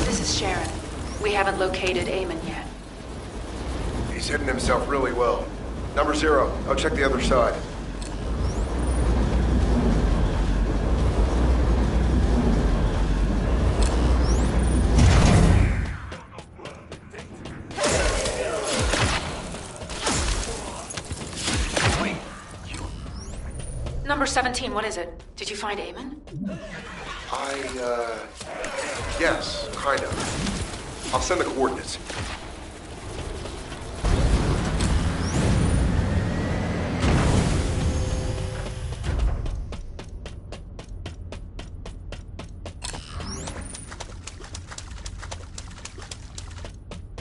This is Sharon. We haven't located Eamon yet. He's hidden himself really well. Number 0, I'll check the other side. Number 17, what is it? Did you find Eamon? Yes, kind of. I'll send the coordinates.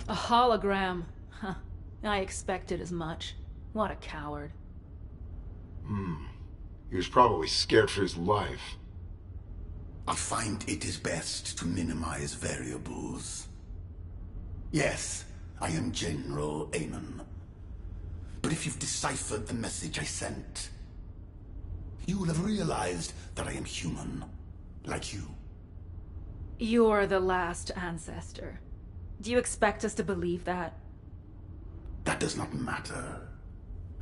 A hologram. Huh. I expected as much. What a coward. He was probably scared for his life. I find it is best to minimize variables. Yes, I am General Eamon. But if you've deciphered the message I sent, you will have realized that I am human, like you. You're the last ancestor. Do you expect us to believe that? That does not matter.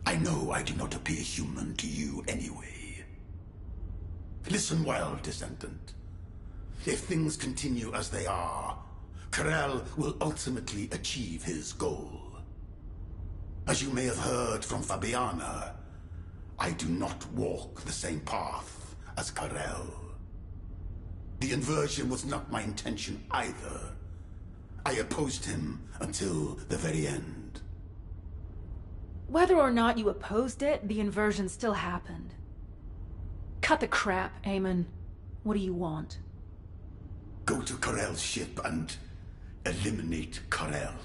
I know I do not appear human to you anyway. Listen well, Descendant. If things continue as they are, Karel will ultimately achieve his goal. As you may have heard from Fabiana, I do not walk the same path as Karel. The inversion was not my intention either. I opposed him until the very end. Whether or not you opposed it, the inversion still happened. Cut the crap, Eamon. What do you want? Go to Karel's ship and eliminate Karel.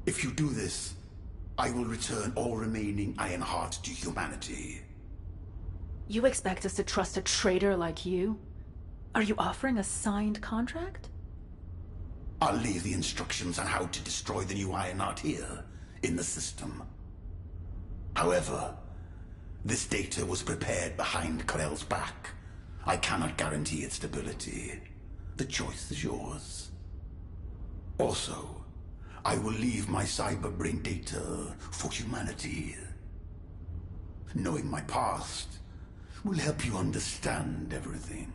If you do this, I will return all remaining Iron Heart to humanity. You expect us to trust a traitor like you? Are you offering a signed contract? I'll leave the instructions on how to destroy the new Iron Art here, in the system. However, this data was prepared behind Corell's back. I cannot guarantee its stability. The choice is yours. Also, I will leave my cyber brain data for humanity. Knowing my past will help you understand everything.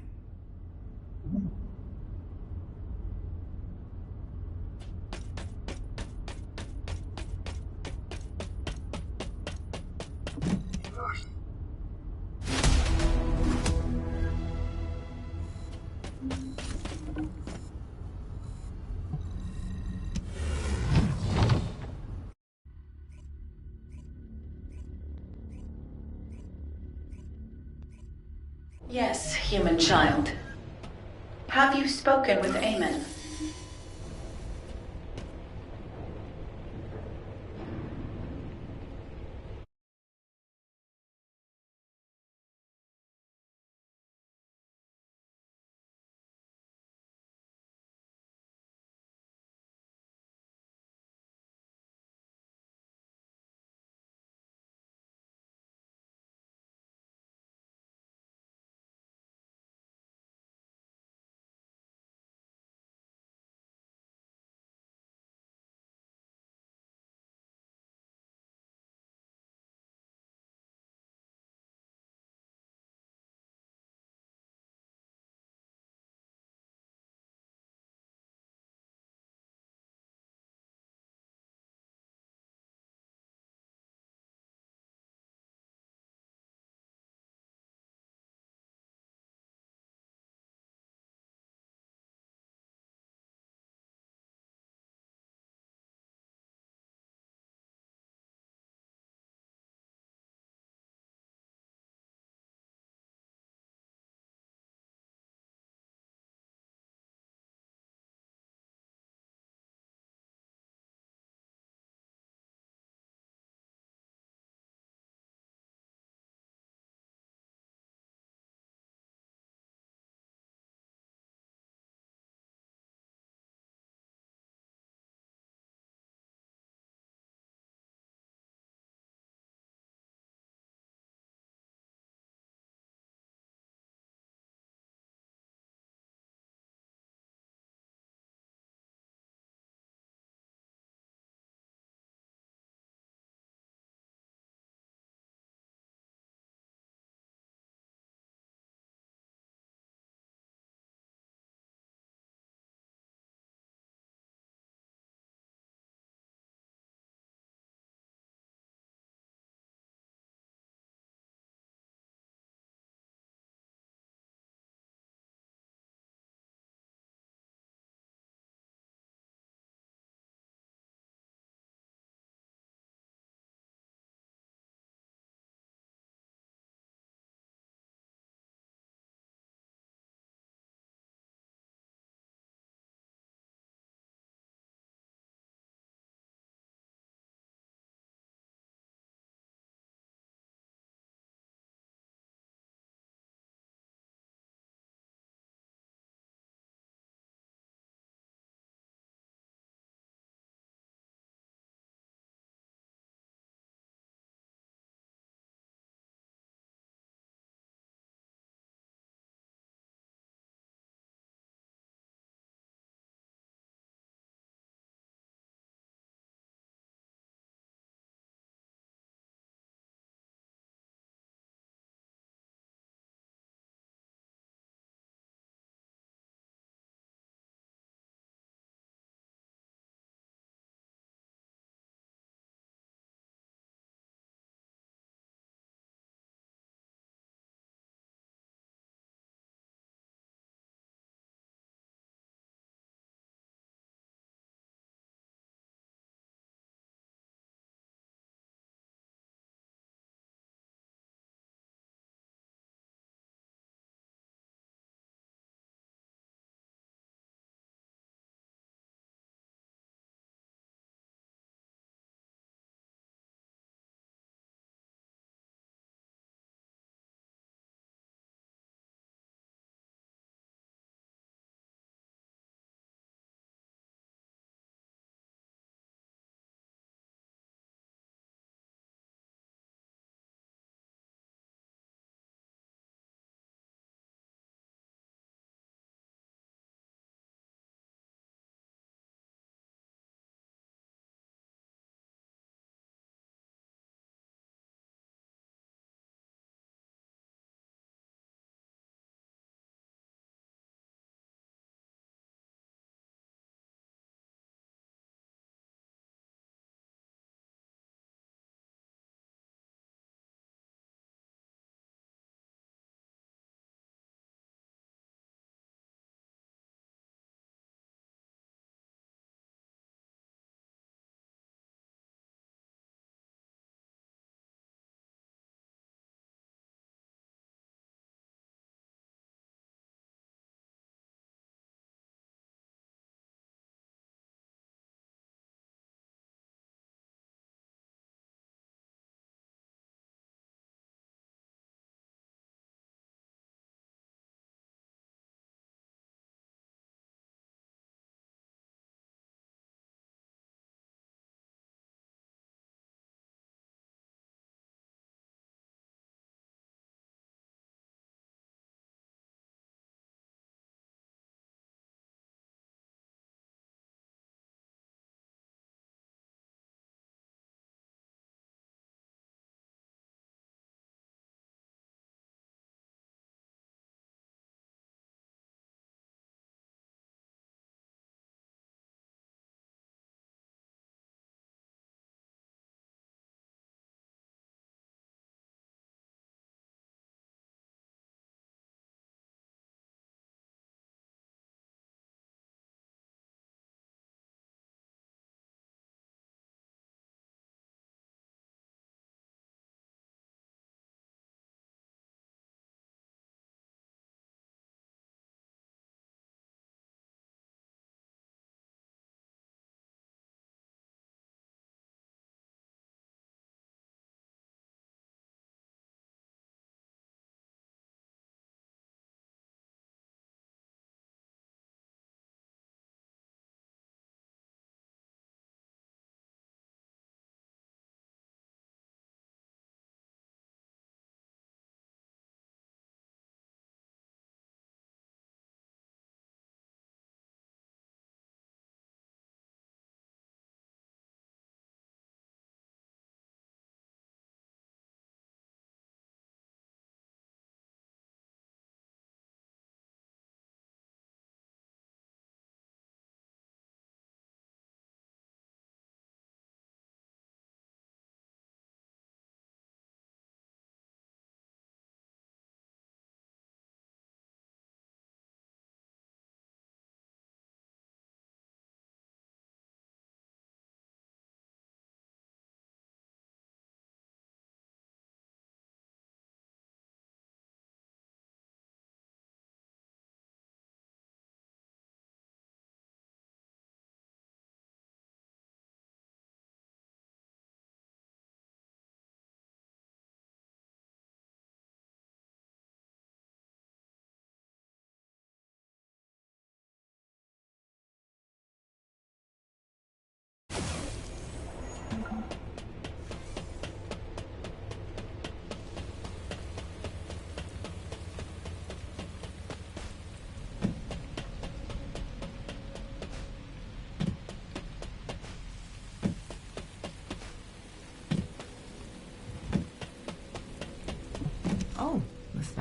Yes, human child. Have you spoken with Aemon?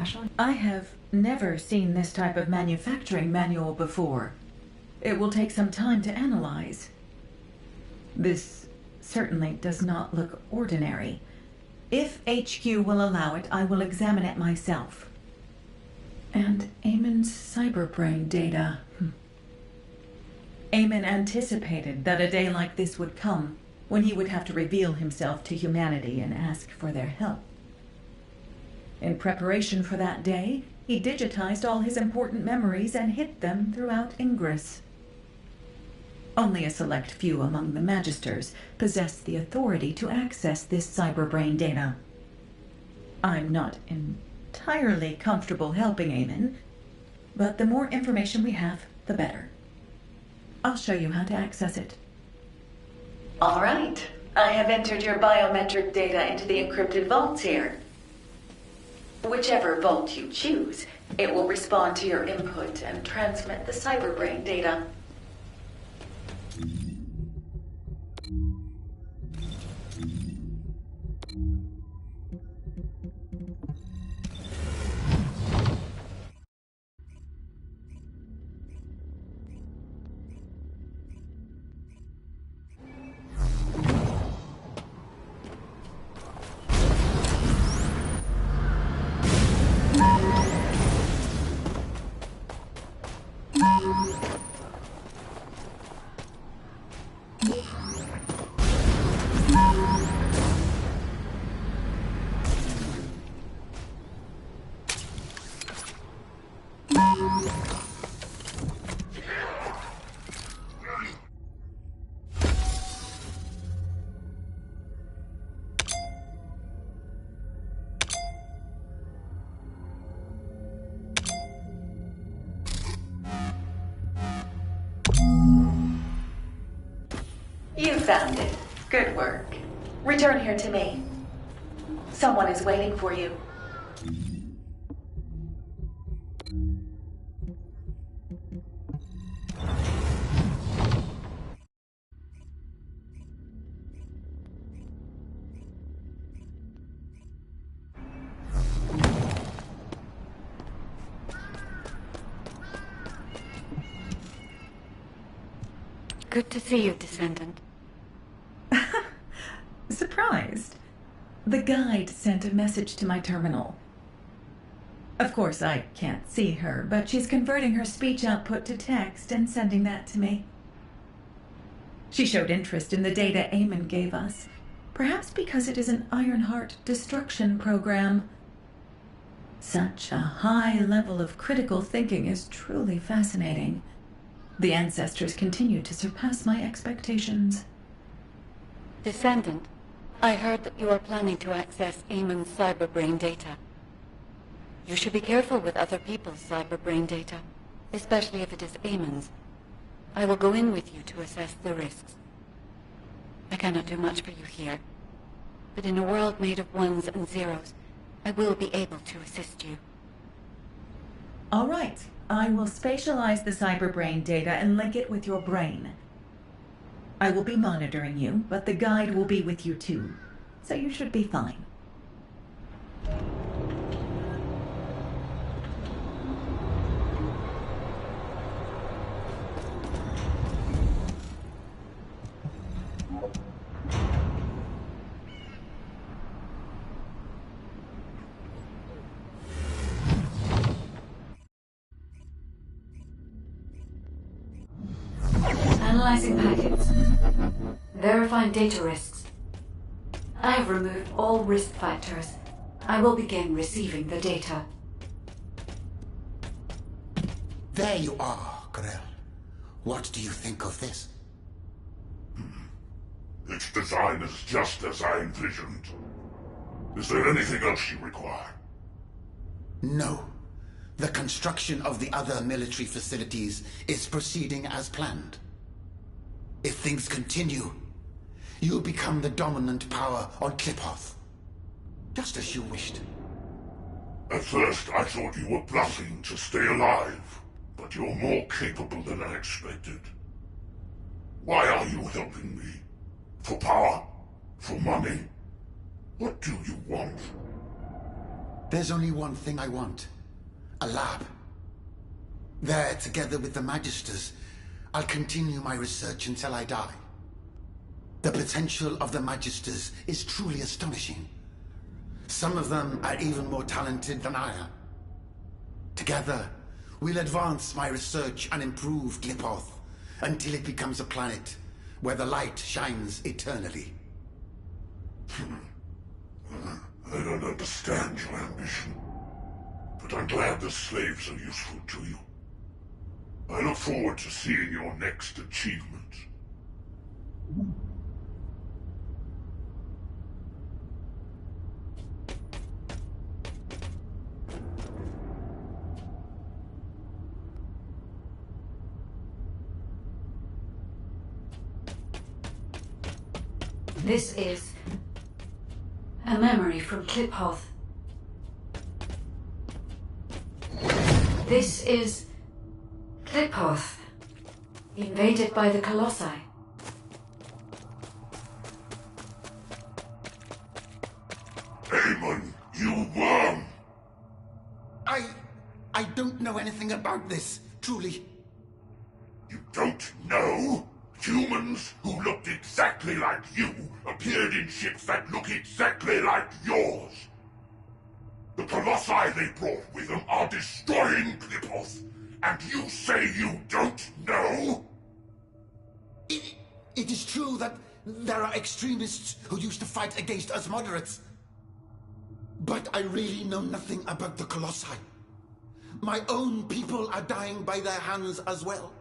special? I have never seen this type of manufacturing manual before. It will take some time to analyze. This certainly does not look ordinary. If HQ will allow it, I will examine it myself. And Eamon's cyberbrain data. Eamon anticipated that a day like this would come, when he would have to reveal himself to humanity and ask for their help. In preparation for that day, he digitized all his important memories and hid them throughout Ingress. Only a select few among the Magisters possess the authority to access this cyberbrain data. I'm not entirely comfortable helping Eamon, but the more information we have, the better. I'll show you how to access it. All right. I have entered your biometric data into the encrypted vaults here. Whichever vault you choose, it will respond to your input and transmit the cyberbrain data. You found it. Good work. Return here to me. Someone is waiting for you. Good to see you, Descendant. Surprised. The guide sent a message to my terminal. Of course, I can't see her, but she's converting her speech output to text and sending that to me. She showed interest in the data Eamon gave us, perhaps because it is an Ironheart destruction program. Such a high level of critical thinking is truly fascinating. The ancestors continue to surpass my expectations. Descendant, I heard that you are planning to access Eamon's cyberbrain data. You should be careful with other people's cyberbrain data, especially if it is Eamon's. I will go in with you to assess the risks. I cannot do much for you here, but in a world made of ones and zeros, I will be able to assist you. All right. I will spatialize the cyberbrain data and link it with your brain. I will be monitoring you, but the guide will be with you too, so you should be fine. Analyzing packets. Verifying data risks. I have removed all risk factors. I will begin receiving the data. There you are, Grell. What do you think of this? Its design is just as I envisioned. Is there anything else you require? No. The construction of the other military facilities is proceeding as planned. If things continue, you'll become the dominant power on Kliphoth. Just as you wished. At first, I thought you were bluffing to stay alive, but you're more capable than I expected. Why are you helping me? For power? For money? What do you want? There's only one thing I want. A lab. There, together with the Magisters, I'll continue my research until I die. The potential of the Magisters is truly astonishing. Some of them are even more talented than I am. Together, we'll advance my research and improve Qlipoth until it becomes a planet where the light shines eternally. I don't understand your ambition, but I'm glad the slaves are useful to you. I look forward to seeing your next achievement. This is a memory from Qlipoth. This is Qlipoth, invaded by the Colossi. Aemon, you worm! I don't know anything about this, truly. You don't know? Humans who looked exactly like you appeared in ships that look exactly like yours. The Colossi they brought with them are destroying Qlipoth, and you say you don't know? It is true that there are extremists who used to fight against us moderates. But I really know nothing about the Colossi. My own people are dying by their hands as well.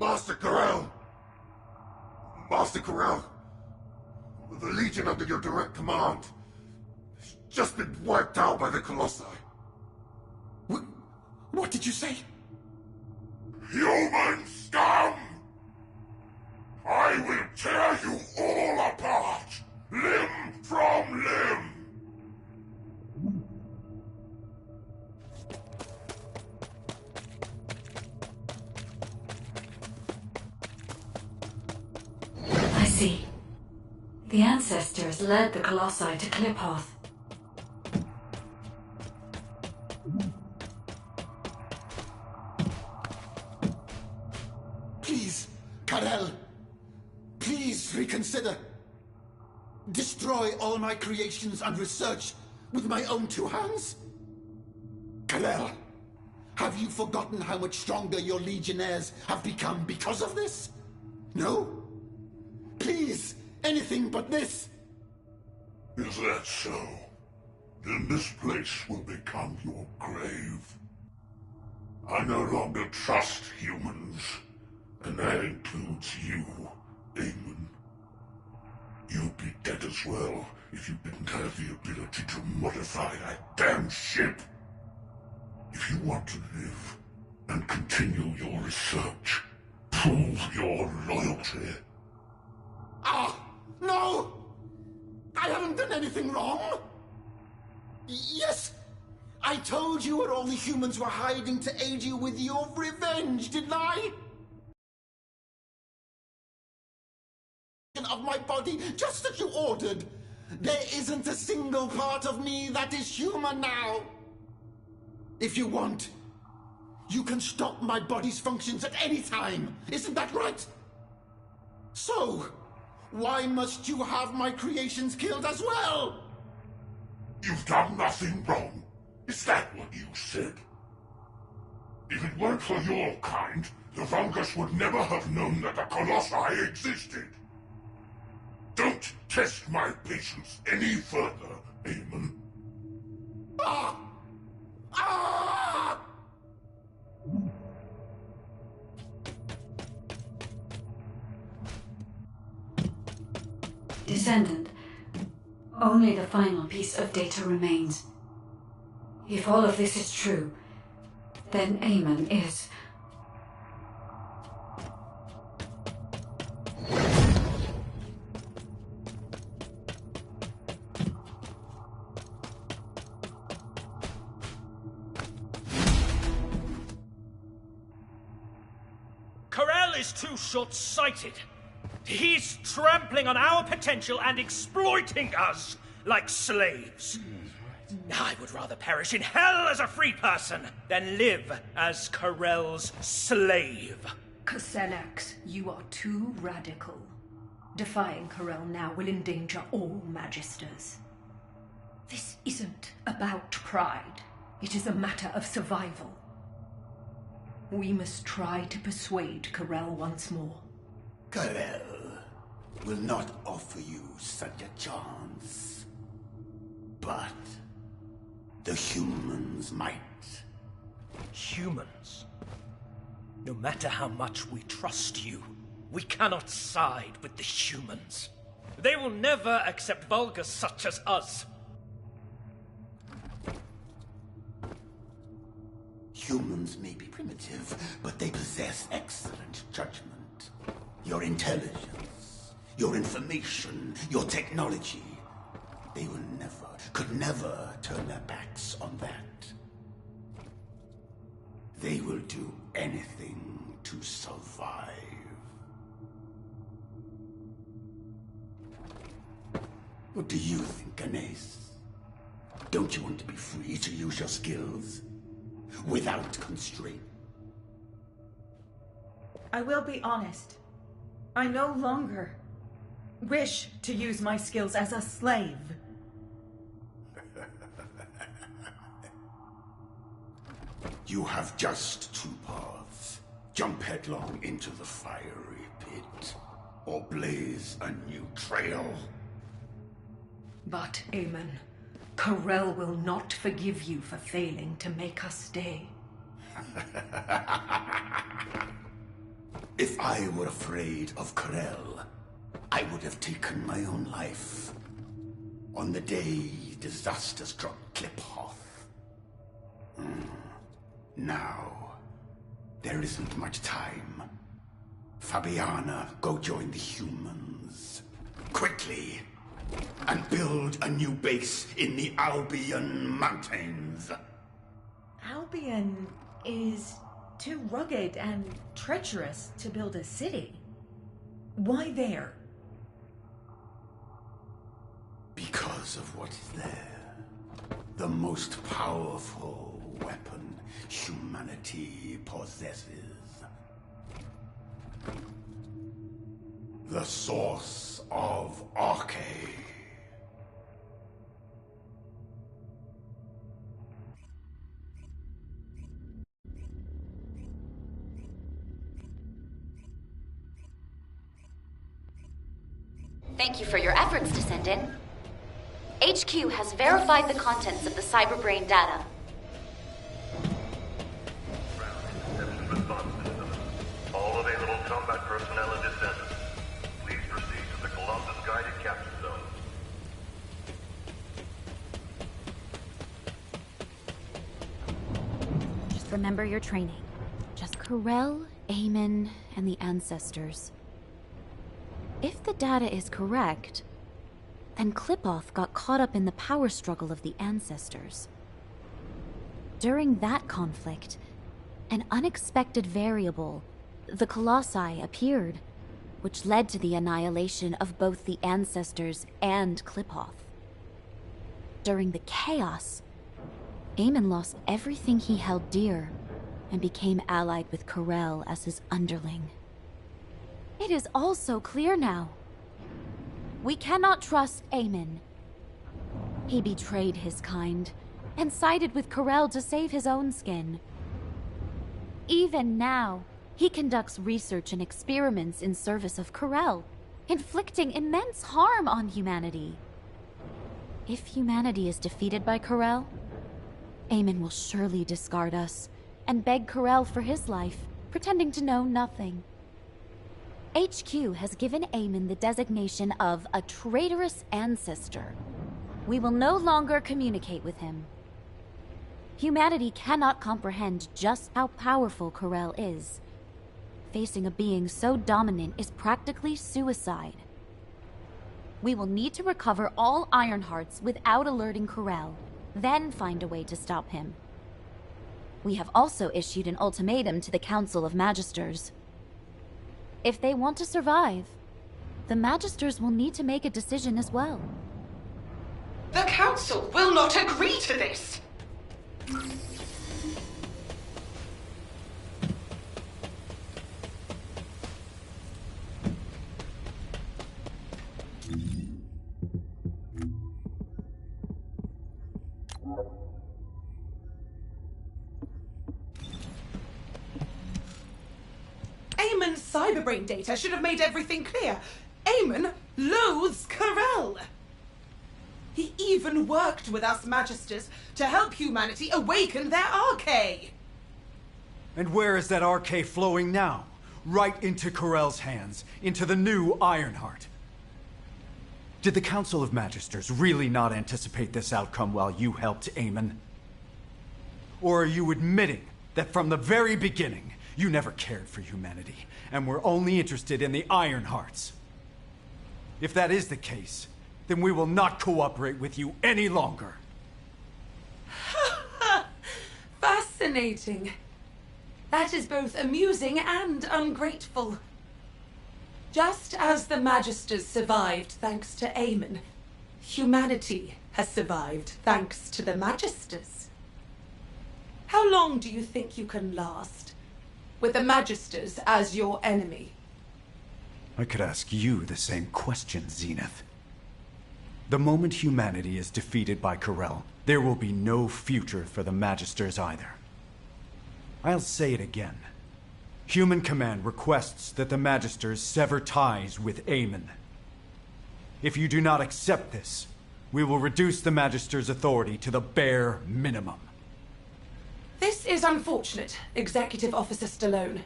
Master Corel! Master Corel! The Legion under your direct command has just been wiped out by the Colossi. What did you say? Human scum! I will tear you all apart, limb from limb! I see. The ancestors led the Colossi to Qlipoth. Please, Karel. Please reconsider. Destroy all my creations and research with my own two hands? Karel, have you forgotten how much stronger your legionnaires have become because of this? No? Please, anything but this. Is that so? Then this place will become your grave. I no longer trust humans, and that includes you, Aemon. You'd be dead as well if you didn't have the ability to modify that damn ship. If you want to live and continue your research, prove your loyalty. Ah, no! I haven't done anything wrong! Yes, I told you where all the humans were hiding to aid you with your revenge, didn't I? Of my body, just as you ordered. There isn't a single part of me that is human now. If you want, you can stop my body's functions at any time. Isn't that right? So, why must you have my creations killed as well? You've done nothing wrong. Is that what you said? If it weren't for your kind, the Vulgus would never have known that the Colossi existed. Don't test my patience any further, Aemon. Ah! Ah! Descendant, only the final piece of data remains. If all of this is true, then Aemon is... Corel is too short-sighted. He's trampling on our potential and exploiting us. like slaves. I would rather perish in hell as a free person than live as Corell's slave. Xenax, you are too radical. Defying Corell now will endanger all Magisters. This isn't about pride. It is a matter of survival. We must try to persuade Corell once more. Corell will not offer you such a chance. But the humans might. Humans? No matter how much we trust you, we cannot side with the humans. They will never accept vulgar such as us. Humans may be primitive, but they possess excellent judgment. Your intelligence, your information, your technology. They will could never turn their backs on that. They will do anything to survive. What do you think, Ganes? Don't you want to be free to use your skills? Without constraint? I will be honest. I no longer wish to use my skills as a slave. You have just two paths. Jump headlong into the fiery pit, or blaze a new trail. But, Aemon, Corell will not forgive you for failing to make us stay. If I were afraid of Corell, I would have taken my own life. On the day disaster struck Kliphoth. Now, there isn't much time. Fabiana, go join the humans. Quickly! And build a new base in the Albion Mountains. Albion is too rugged and treacherous to build a city. Why there? Because of what is there. The most powerful weapon humanity possesses. The source of Arche. Thank you for your efforts, Descendant. HQ has verified the contents of the cyberbrain data. All available combat personnel and Descendants, please proceed to the Colossus guided capture zone. Just remember your training. Just Corell, Aemon, and the Ancestors. If the data is correct, then Kliphoth got caught up in the power struggle of the Ancestors. During that conflict, an unexpected variable, the Colossi, appeared, which led to the annihilation of both the Ancestors and Kliphoth. During the chaos, Aemon lost everything he held dear and became allied with Corell as his underling. It is all so clear now. We cannot trust Aemon. He betrayed his kind and sided with Corell to save his own skin. Even now, he conducts research and experiments in service of Corell, inflicting immense harm on humanity. If humanity is defeated by Corell, Aemon will surely discard us and beg Corell for his life, pretending to know nothing. HQ has given Aemon the designation of a traitorous ancestor. We will no longer communicate with him. Humanity cannot comprehend just how powerful Corell is. Facing a being so dominant is practically suicide. We will need to recover all Ironhearts without alerting Corell, then find a way to stop him. We have also issued an ultimatum to the Council of Magisters. If they want to survive, the Magisters will need to make a decision as well. The Council will not agree to this! Eamon's cyberbrain data should have made everything clear. Eamon loathes Corel. He even worked with us Magisters to help humanity awaken their arcade. And where is that arcade flowing now? Right into Corel's hands, into the new Ironheart. Did the Council of Magisters really not anticipate this outcome while you helped Eamon? Or are you admitting that from the very beginning, you never cared for humanity, and were only interested in the Ironhearts? If that is the case, then we will not cooperate with you any longer. Fascinating. That is both amusing and ungrateful. Just as the Magisters survived thanks to Eamon, humanity has survived thanks to the Magisters. How long do you think you can last, with the Magisters as your enemy? I could ask you the same question, Zenith. The moment humanity is defeated by Corel, there will be no future for the Magisters either. I'll say it again. Human Command requests that the Magisters sever ties with Eamon. If you do not accept this, we will reduce the Magisters' authority to the bare minimum. This is unfortunate, Executive Officer Stallone.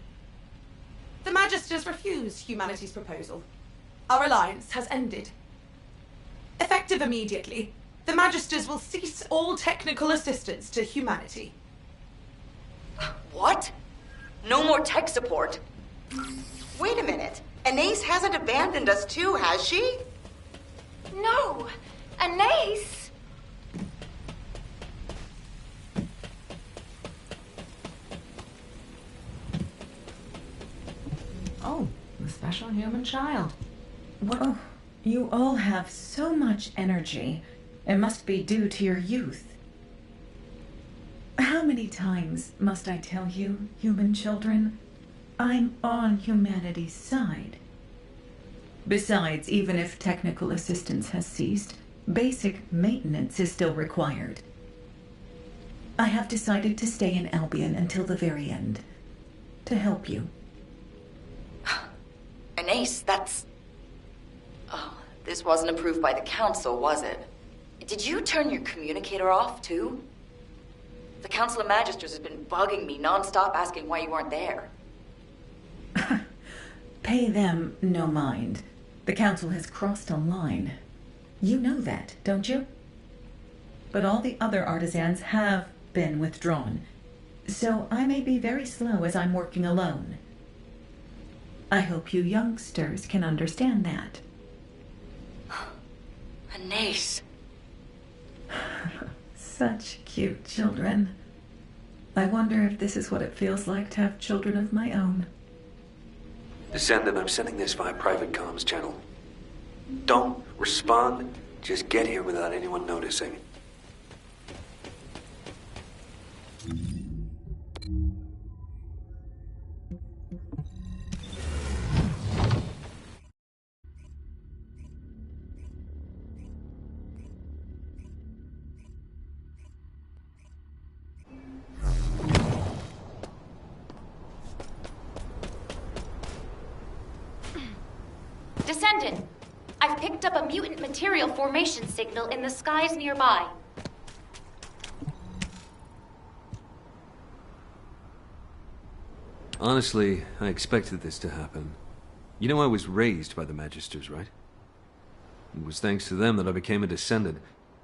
The Magisters refuse humanity's proposal. Our alliance has ended. Effective immediately, the Magisters will cease all technical assistance to humanity. What? No more tech support? Wait a minute. Anais hasn't abandoned us too, has she? No! Anais! Oh, the special human child. What? Oh, you all have so much energy. It must be due to your youth. How many times must I tell you, human children? I'm on humanity's side. Besides, even if technical assistance has ceased, basic maintenance is still required. I have decided to stay in Albion until the very end. To help you. Anais, that's... Oh, this wasn't approved by the Council, was it? Did you turn your communicator off, too? The Council of Magisters has been bugging me non-stop asking why you weren't there. Pay them no mind. The Council has crossed a line. You know that, don't you? But all the other artisans have been withdrawn, so I may be very slow as I'm working alone. I hope you youngsters can understand that. Anais. Such cute children. I wonder if this is what it feels like to have children of my own. Descendant, I'm sending this via private comms channel. Don't respond. Just get here without anyone noticing. Descendant, I've picked up a mutant material formation signal in the skies nearby. Honestly, I expected this to happen. You know I was raised by the Magisters, right? It was thanks to them that I became a Descendant,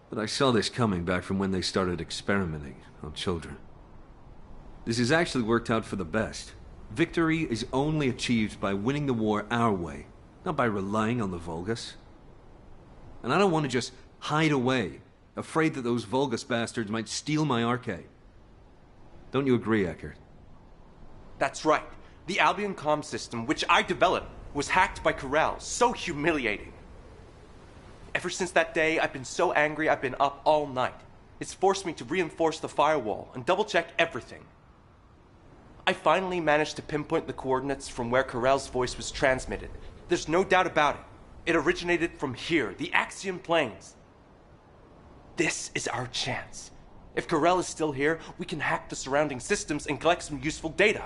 but I saw this coming back from when they started experimenting on children. This has actually worked out for the best. Victory is only achieved by winning the war our way, not by relying on the Vulgus. And I don't want to just hide away, afraid that those Vulgus bastards might steal my arcade. Don't you agree, Eckert? That's right. The Albion comm system, which I developed, was hacked by Corel. So humiliating. Ever since that day, I've been so angry I've been up all night. It's forced me to reinforce the firewall and double-check everything. I finally managed to pinpoint the coordinates from where Corell's voice was transmitted. There's no doubt about it. It originated from here, the Axiom Plains. This is our chance. If Corell is still here, we can hack the surrounding systems and collect some useful data.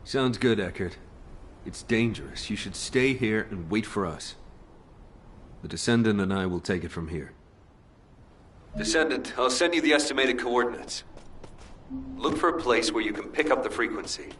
Sounds good, Eckert. It's dangerous. You should stay here and wait for us. The Descendant and I will take it from here. Descendant, I'll send you the estimated coordinates. Look for a place where you can pick up the frequency.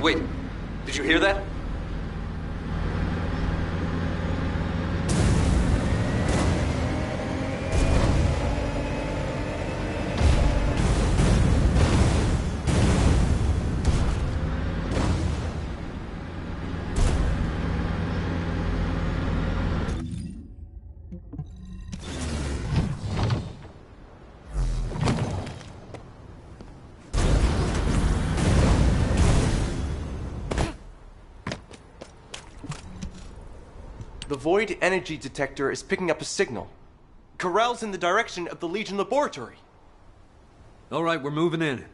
Wait, did you hear that? The Void energy detector is picking up a signal. Corell's in the direction of the Legion laboratory. All right, we're moving in.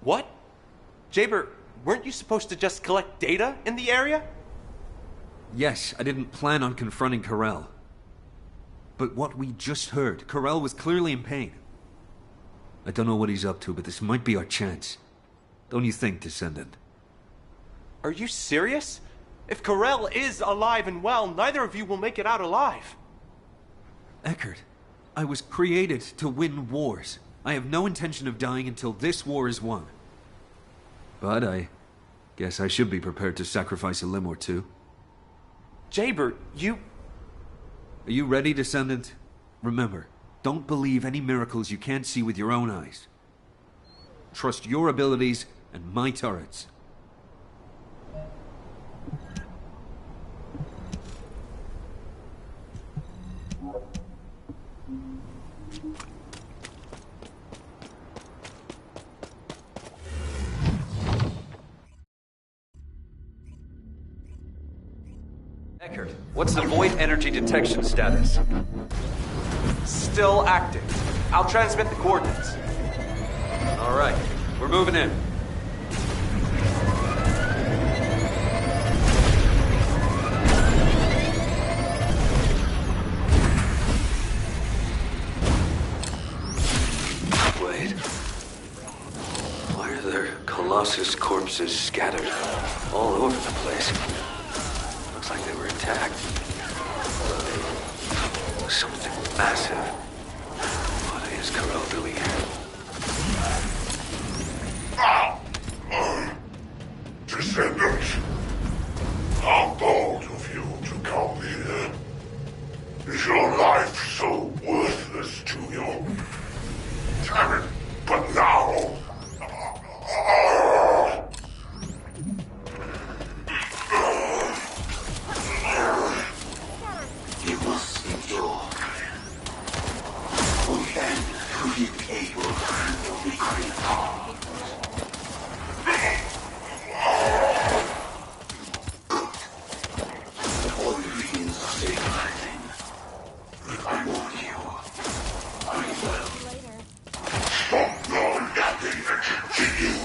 What? Jaber, weren't you supposed to just collect data in the area? Yes, I didn't plan on confronting Corell. But what we just heard, Corell was clearly in pain. I don't know what he's up to, but this might be our chance. Don't you think, Descendant? Are you serious? If Corell is alive and well, neither of you will make it out alive. Eckert, I was created to win wars. I have no intention of dying until this war is won. But I guess I should be prepared to sacrifice a limb or two. Jaber, you... Are you ready, Descendant? Remember, don't believe any miracles you can't see with your own eyes. Trust your abilities and my turrets. Eckert, what's the Void energy detection status? Still active. I'll transmit the coordinates. All right, we're moving in. Wait. Why are there Colossus corpses scattered all over the place? Looks like they were attacked. Something massive. What is Corell doing here? Descendant, how bold of you to come here. Is your life so worthless to you? Damn it, but now... You must endure. Only then will you be able to handle the great power. All the reasons are saying nothing. I warn you. I will. Stop your yapping and continue.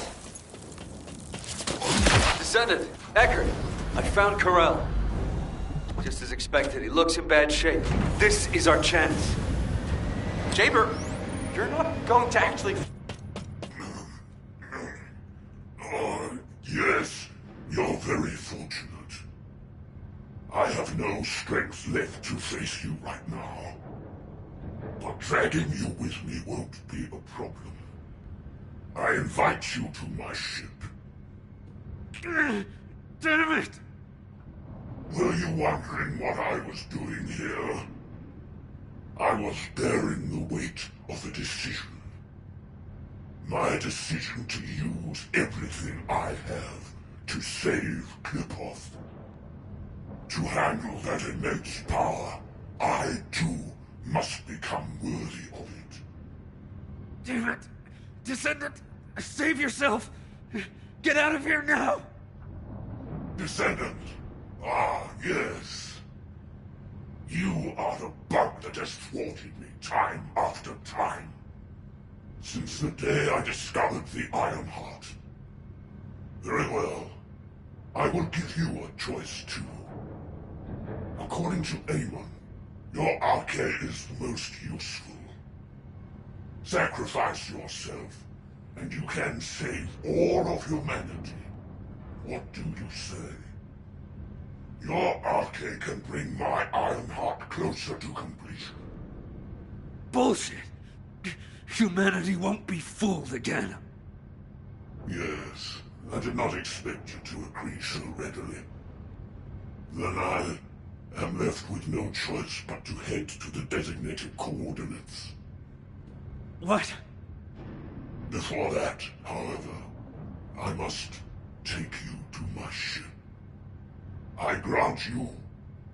Descendant, Eckert, I found Corell. Just as expected, he looks in bad shape. This is our chance. Jaber, you're not going to actually... Yes, you're very fortunate. I have no strength left to face you right now. But dragging you with me won't be a problem. I invite you to my ship. Damn it! Were you wondering what I was doing here? I was bearing the weight of a decision. My decision to use everything I have to save Klipov. To handle that immense power, I too must become worthy of it. Damn it! Descendant, save yourself! Get out of here now! Descendant. Ah, yes. You are the bug that has thwarted me time after time. Since the day I discovered the Iron Heart. Very well. I will give you a choice too. According to Amon, your arcade is the most useful. Sacrifice yourself, and you can save all of humanity. What do you say? Your arcade can bring my Iron Heart closer to completion. Bullshit! Humanity won't be fooled again. Yes, I did not expect you to agree so readily. Then I am left with no choice but to head to the designated coordinates. What? Before that, however, I must take you to my ship. I grant you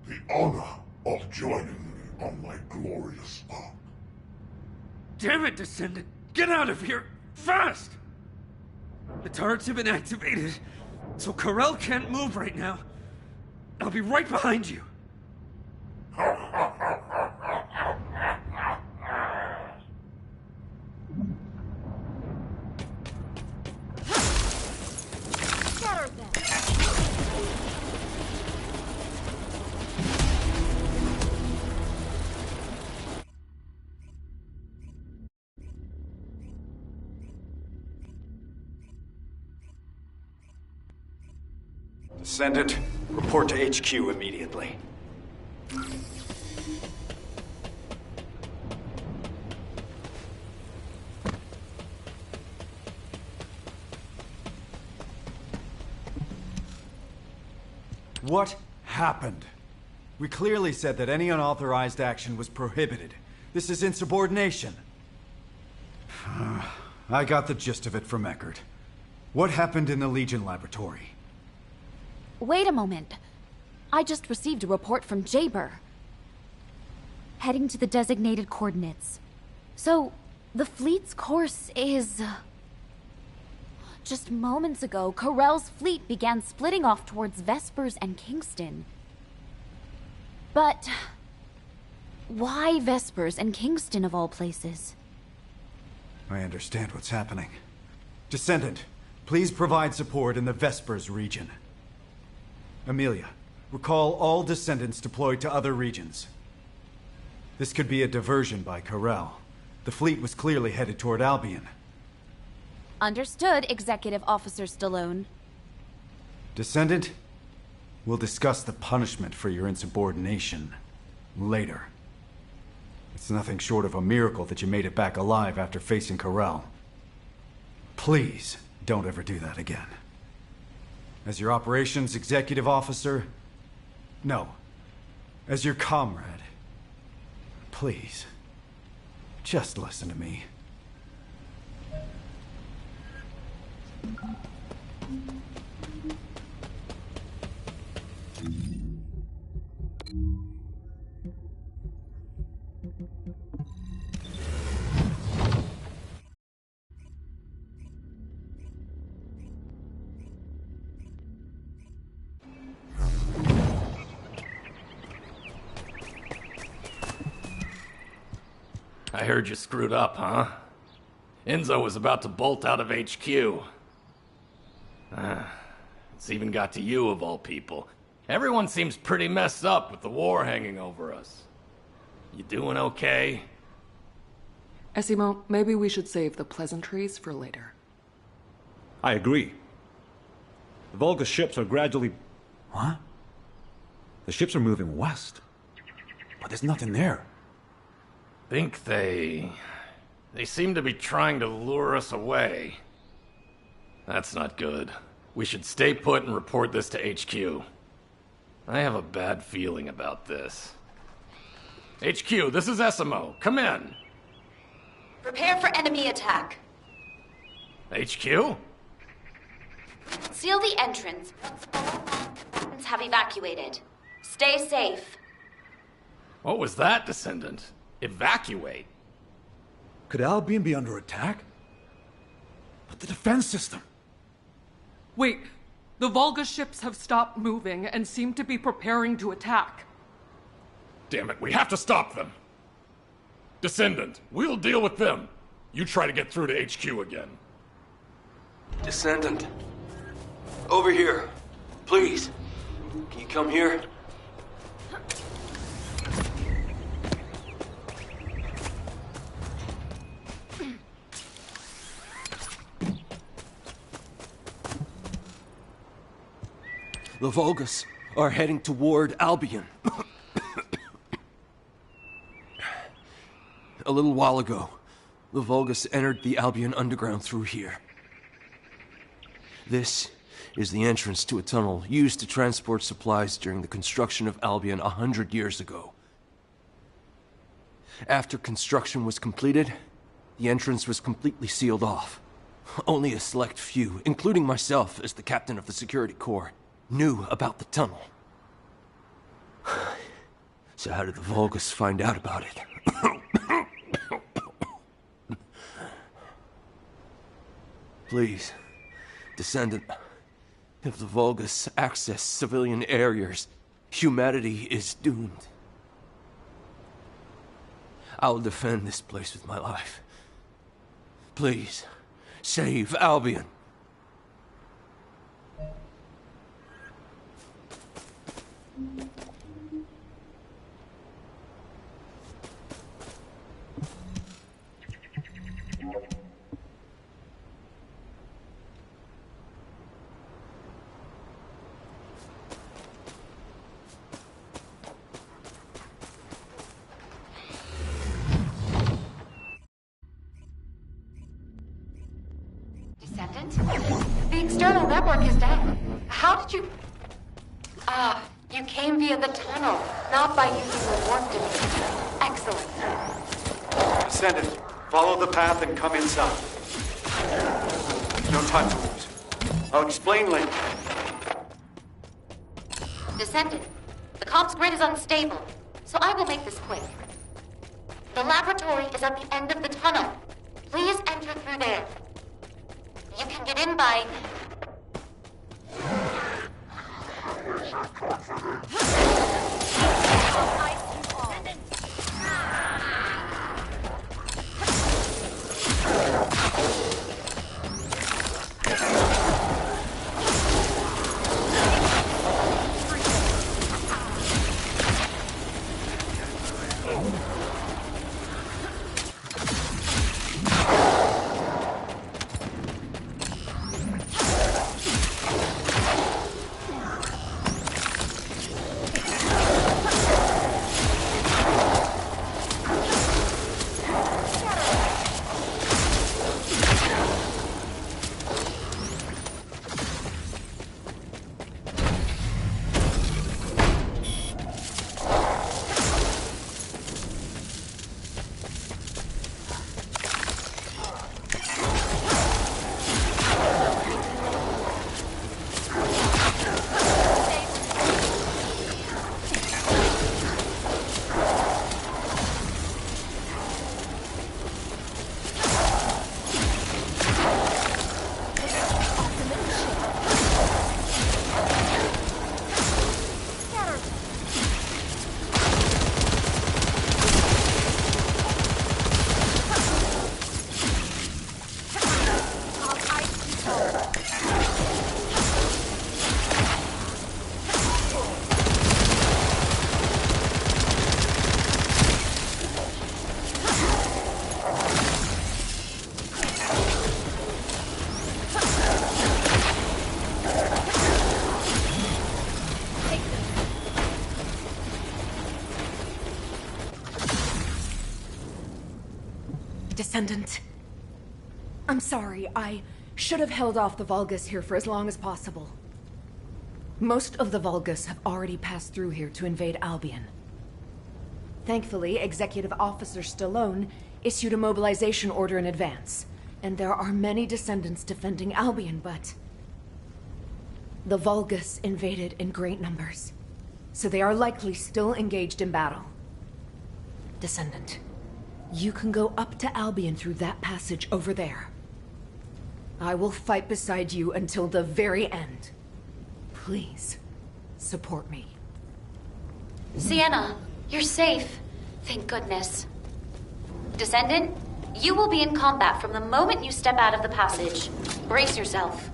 the honor of joining me on my glorious arc. Damn it, Descendant! Get out of here! Fast! The turrets have been activated, so Corell can't move right now. I'll be right behind you. Descendant, report to HQ immediately. What happened? We clearly said that any unauthorized action was prohibited. This is insubordination. I got the gist of it from Eckert. What happened in the Legion laboratory? Wait a moment. I just received a report from Jaber. Heading to the designated coordinates. So, the fleet's course is... Just moments ago, Corell's fleet began splitting off towards Vespers and Kingston. But... why Vespers and Kingston of all places? I understand what's happening. Descendant, please provide support in the Vespers region. Amelia, recall all Descendants deployed to other regions. This could be a diversion by Corell. The fleet was clearly headed toward Albion. Understood, Executive Officer Stallone. Descendant, we'll discuss the punishment for your insubordination later. It's nothing short of a miracle that you made it back alive after facing Corell. Please, don't ever do that again. As your operations executive officer, no. As your comrade, please, just listen to me. I heard you screwed up, huh? Enzo was about to bolt out of HQ. It's even got to you, of all people. Everyone seems pretty messed up with the war hanging over us. You doing okay? Esimo, maybe we should save the pleasantries for later. I agree. The Volga ships are gradually... What? The ships are moving west. But there's nothing there. Think they seem to be trying to lure us away. That's not good. We should stay put and report this to HQ. I have a bad feeling about this. HQ, this is Esimo. Come in. Prepare for enemy attack. HQ? Seal the entrance once all combatants have evacuated. Stay safe. What was that, Descendant? Evacuate? Could Albion be under attack? But the defense system... Wait, the Volga ships have stopped moving and seem to be preparing to attack. Damn it, we have to stop them. Descendant, we'll deal with them. You try to get through to HQ again. Descendant. Over here. Please. Can you come here? The Volgas are heading toward Albion. A little while ago, the Volgas entered the Albion underground through here. This is the entrance to a tunnel used to transport supplies during the construction of Albion 100 years ago. After construction was completed, the entrance was completely sealed off. Only a select few, including myself as the captain of the security corps, knew about the tunnel. So how did the Volgas find out about it? Please, Descendant, if the Volgas access civilian areas, humanity is doomed. I will defend this place with my life. Please, save Albion. Descendant? The external network is down. How did you... you came via the tunnel, not by using the warp dimension. Excellent. Descendant, follow the path and come inside. No time to lose. I'll explain later. Descendant, the comms grid is unstable, so I will make this quick. The laboratory is at the end of the tunnel. Please enter through there. You can get in by... Descendant. I'm sorry, I should have held off the Vulgus here for as long as possible. Most of the Vulgus have already passed through here to invade Albion. Thankfully, Executive Officer Stallone issued a mobilization order in advance, and there are many Descendants defending Albion, but the Vulgus invaded in great numbers, so they are likely still engaged in battle. Descendant, you can go up to Albion through that passage over there. I will fight beside you until the very end. Please, support me. Sienna, you're safe. Thank goodness. Descendant, you will be in combat from the moment you step out of the passage. Brace yourself.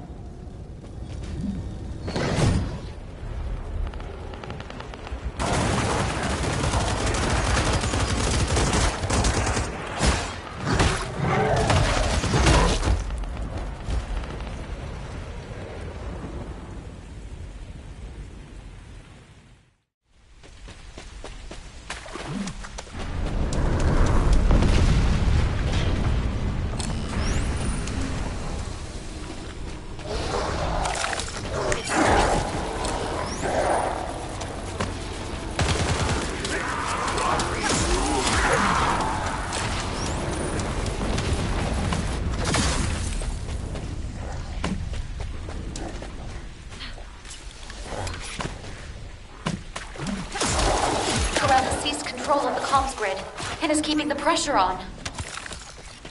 And is keeping the pressure on.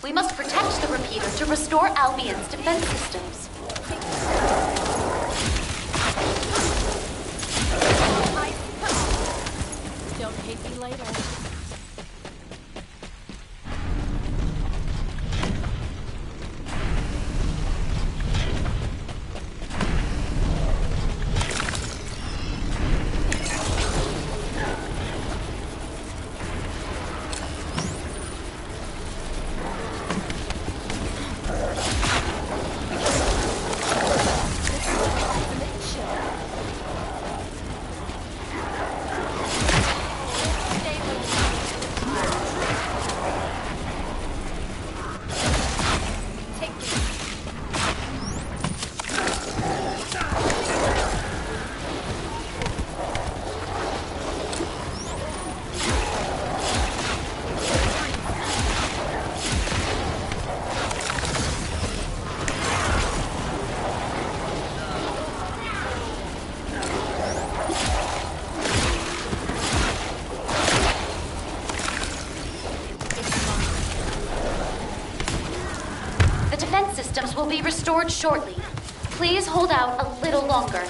We must protect the repeater to restore Albion's defense systems. Don't hate me later. Systems will be restored shortly. Please hold out a little longer.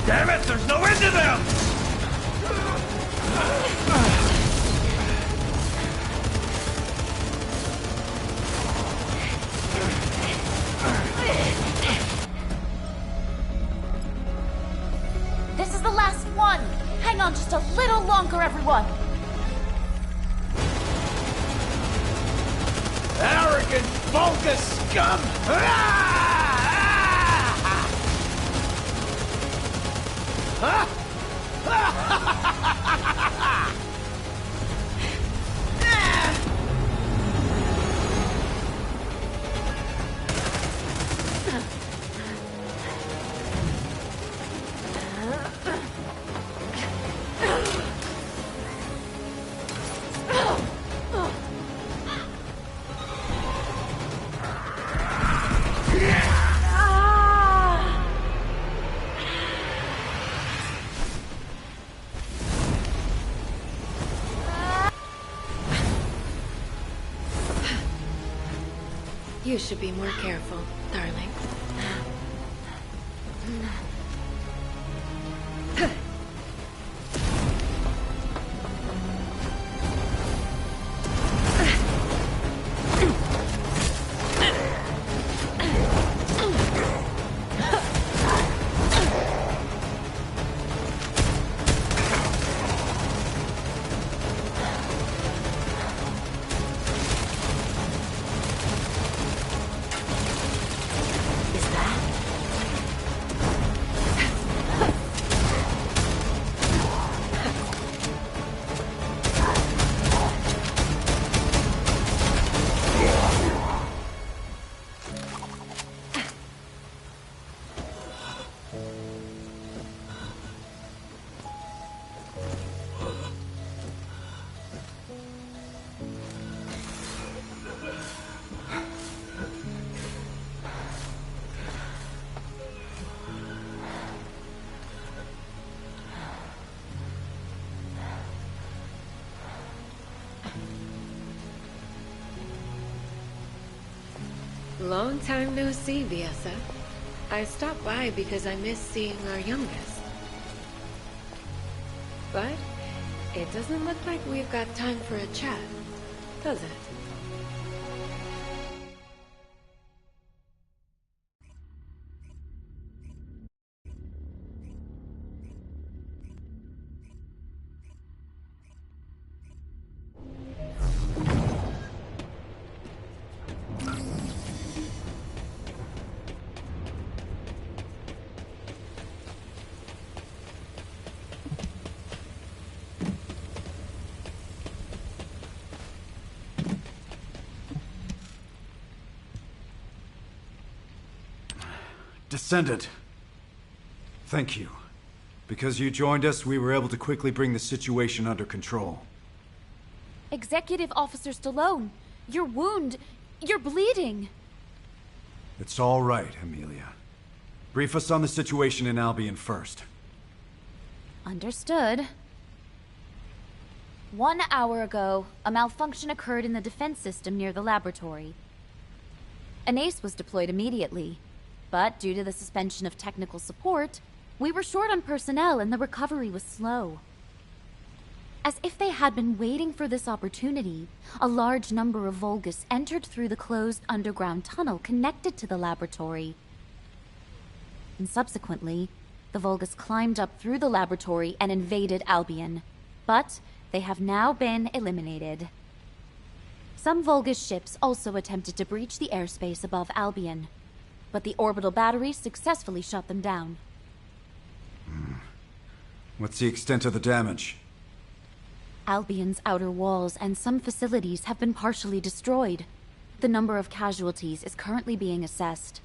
Damn it, there's no end to them! on just a little longer, everyone! Arrogant, vulgar scum! You should be more careful, darling. Long time no see, Viessa. I stopped by because I miss seeing our youngest. But it doesn't look like we've got time for a chat, does it? Descendant. Thank you. Because you joined us, we were able to quickly bring the situation under control. Executive Officer Stallone, your wound, you're bleeding. It's all right, Amelia. Brief us on the situation in Albion first. Understood. 1 hour ago, a malfunction occurred in the defense system near the laboratory. An ace was deployed immediately, but due to the suspension of technical support, we were short on personnel and the recovery was slow. As if they had been waiting for this opportunity, a large number of Vulgus entered through the closed underground tunnel connected to the laboratory. And subsequently, the Vulgus climbed up through the laboratory and invaded Albion, but they have now been eliminated. Some Vulgus ships also attempted to breach the airspace above Albion, but the orbital batteries successfully shut them down. What's the extent of the damage? Albion's outer walls and some facilities have been partially destroyed. The number of casualties is currently being assessed,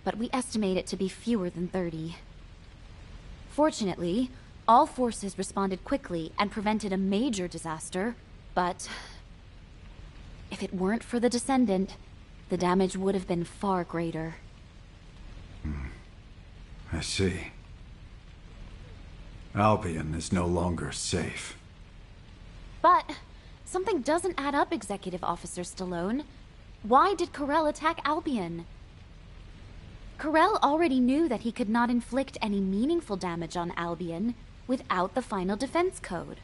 but we estimate it to be fewer than 30. Fortunately, all forces responded quickly and prevented a major disaster, but if it weren't for the Descendant, the damage would have been far greater. I see. Albion is no longer safe. But something doesn't add up, Executive Officer Stallone. Why did Karel attack Albion? Karel already knew that he could not inflict any meaningful damage on Albion without the final defense code.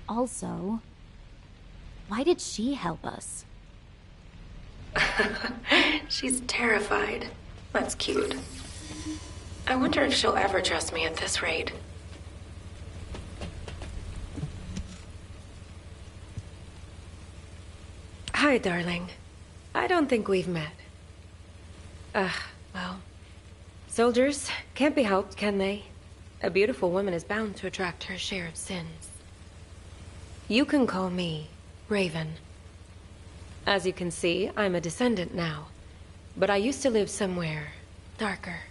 Also, why did she help us? She's terrified. That's cute. I wonder if she'll ever trust me at this rate. Hi, darling. I don't think we've met. Well... Soldiers can't be helped, can they? A beautiful woman is bound to attract her share of sins. You can call me Raven. As you can see, I'm a descendant now. But I used to live somewhere darker.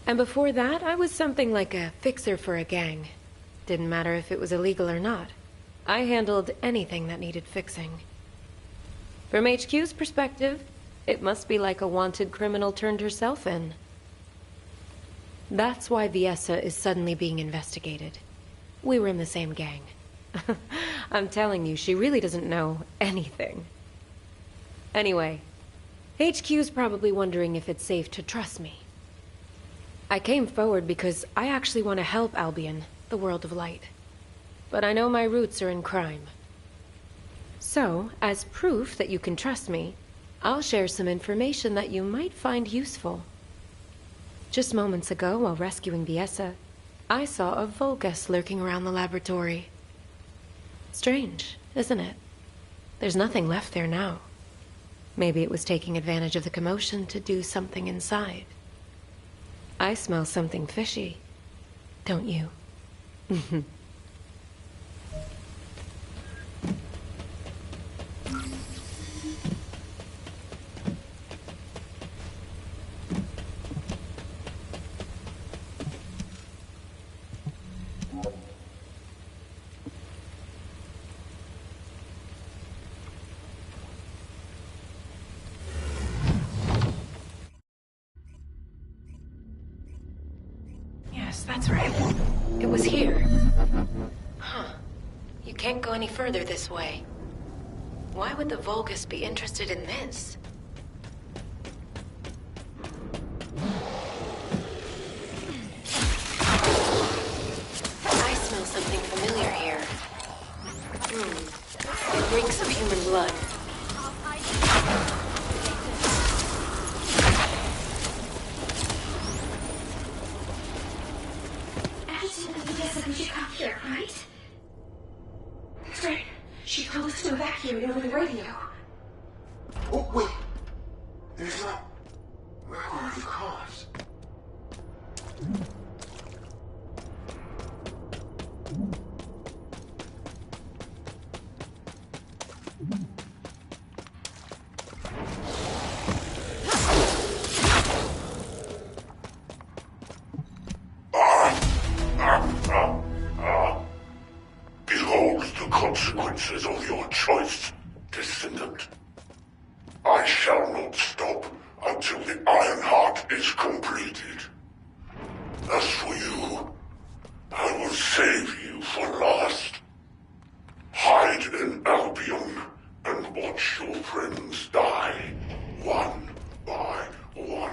And before that, I was something like a fixer for a gang. Didn't matter if it was illegal or not. I handled anything that needed fixing. From HQ's perspective, it must be like a wanted criminal turned herself in. That's why Viessa is suddenly being investigated. We were in the same gang. I'm telling you, she really doesn't know anything. Anyway, HQ's probably wondering if it's safe to trust me. I came forward because I actually want to help Albion, the world of light. But I know my roots are in crime. So, as proof that you can trust me, I'll share some information that you might find useful. Just moments ago, while rescuing Viessa, I saw a Vulgus lurking around the laboratory. Strange, isn't it? There's nothing left there now. Maybe it was taking advantage of the commotion to do something inside. I smell something fishy, don't you? Yes, that's right. It was here. Huh. You can't go any further this way. Why would the Vulgus be interested in this? I smell something familiar here. It reeks of human blood. She come here, right? That's right. She told us to evacuate over the radio. Oh, wait. There's not... Where are the cars? Behold the consequences of your choice, Descendant. I shall not stop until the Iron Heart is completed. As for you, I will save you for last. Hide in Albion and watch your friends die, one by one.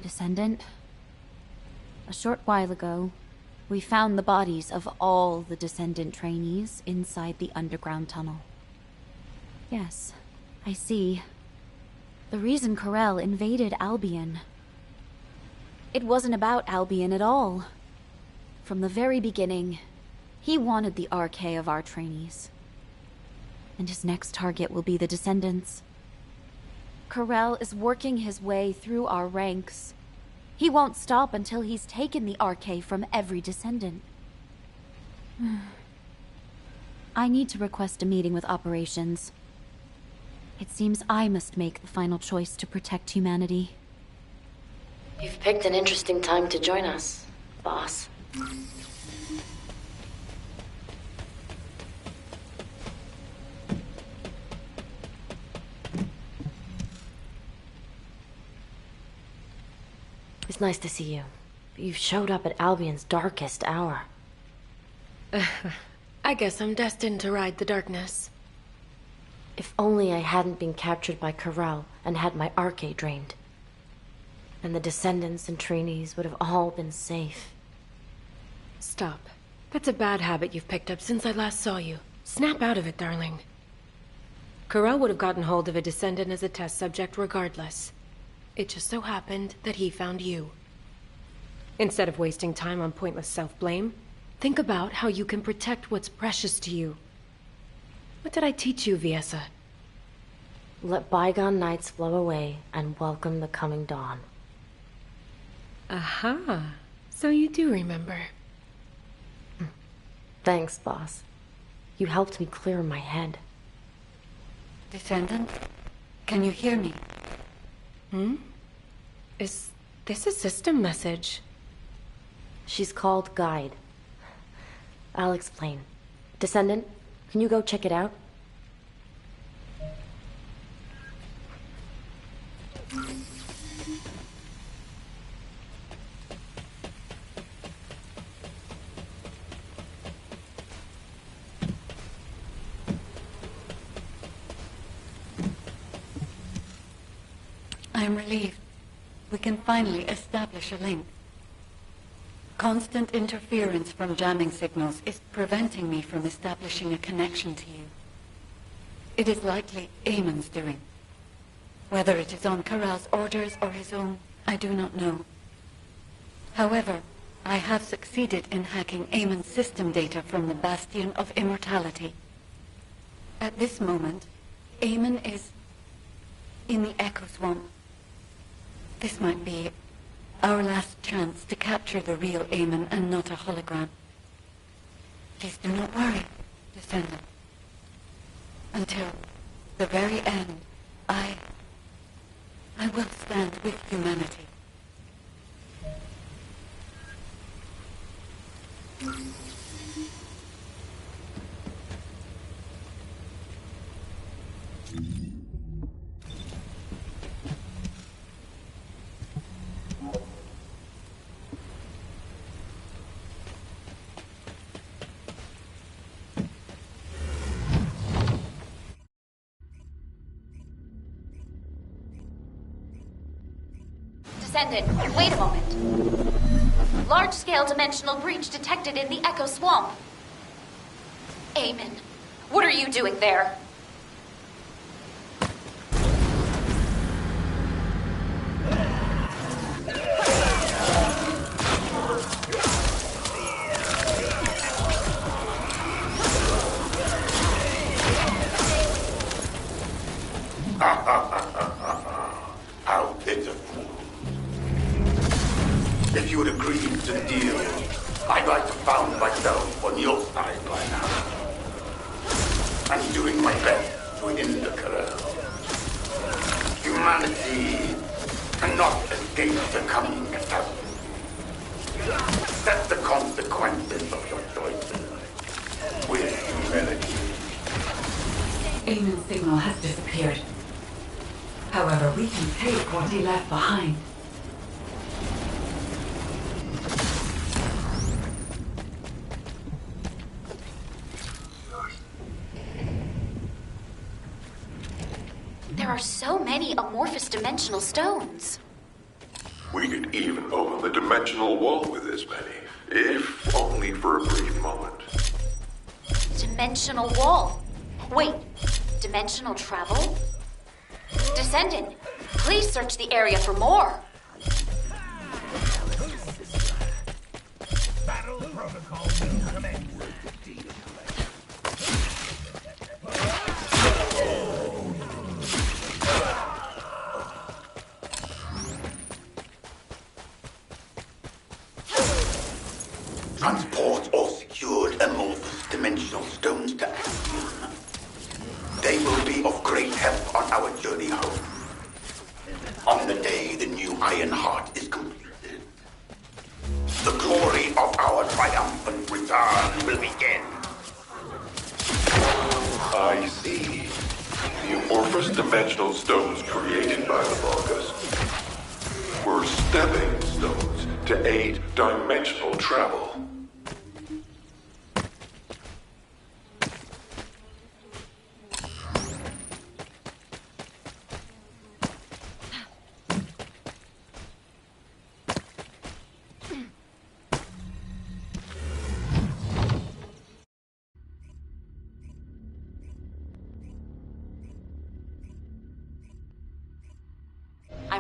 Descendant, a short while ago, we found the bodies of all the Descendant trainees inside the underground tunnel. Yes, I see. The reason Corel invaded Albion. It wasn't about Albion at all. From the very beginning, he wanted the RK of our trainees. And his next target will be the Descendants. Corel is working his way through our ranks. He won't stop until he's taken the RK from every Descendant. I need to request a meeting with operations. It seems I must make the final choice to protect humanity. You've picked an interesting time to join us, boss. It's nice to see you. You've showed up at Albion's darkest hour. I guess I'm destined to ride the darkness. If only I hadn't been captured by Corel and had my arcade drained. And the Descendants and trainees would have all been safe. Stop. That's a bad habit you've picked up since I last saw you. Snap out of it, darling. Corel would have gotten hold of a Descendant as a test subject regardless. It just so happened that he found you. Instead of wasting time on pointless self-blame, think about how you can protect what's precious to you. What did I teach you, Viessa? Let bygone nights flow away and welcome the coming dawn. Aha. So you do remember. Thanks, boss. You helped me clear my head. Descendant, can you hear me? Is this a system message? She's called Guide. I'll explain. Descendant, can you go check it out? I'm relieved. We can finally establish a link. Constant interference from jamming signals is preventing me from establishing a connection to you. It is likely Eamon's doing. Whether it is on Corel's orders or his own, I do not know. However, I have succeeded in hacking Eamon's system data from the Bastion of Immortality. At this moment, Eamon is in the Echo Swamp. This might be our last chance to capture the real Eamon and not a hologram. Please do not worry, Descendant. Until the very end, I will stand with humanity. Descendant, wait a moment. Large-scale dimensional breach detected in the Echo Swamp. Eamon, what are you doing there? How pitiful. If you had agreed to the deal, I'd like to found myself on your side by now. I'm doing my best to hinder Corel. Humanity cannot escape the coming catastrophe. Accept the consequences of your choices with humility. Eamon's signal has disappeared. However, we can take what he left behind. There are so many amorphous dimensional stones. We could even open the dimensional wall with this many, if only for a brief moment. Dimensional wall. Wait, dimensional travel? Descendant, please search the area for more. Battle protocol will commence. Transport or secured amorphous dimensional stones to Axiom. They will be of great help on our journey home. On the day the new Iron Heart is completed, the glory of our triumphant return will begin. I see. The amorphous dimensional stones created by the Vulgus were stepping stones to aid dimensional travel.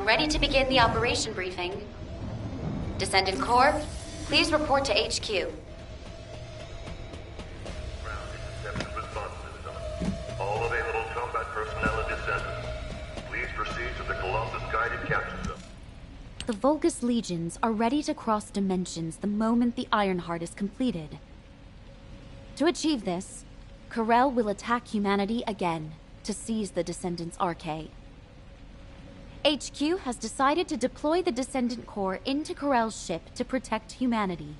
I'm ready to begin the operation briefing. Descendant Corps, please report to HQ. All available combat personnel and Descendants, please proceed to the Colossus guided capture zone. The Vulgus legions are ready to cross dimensions the moment the Ironheart is completed. To achieve this, Corel will attack humanity again to seize the Descendant's Arche. HQ has decided to deploy the Descendant Corps into Corel's ship to protect humanity.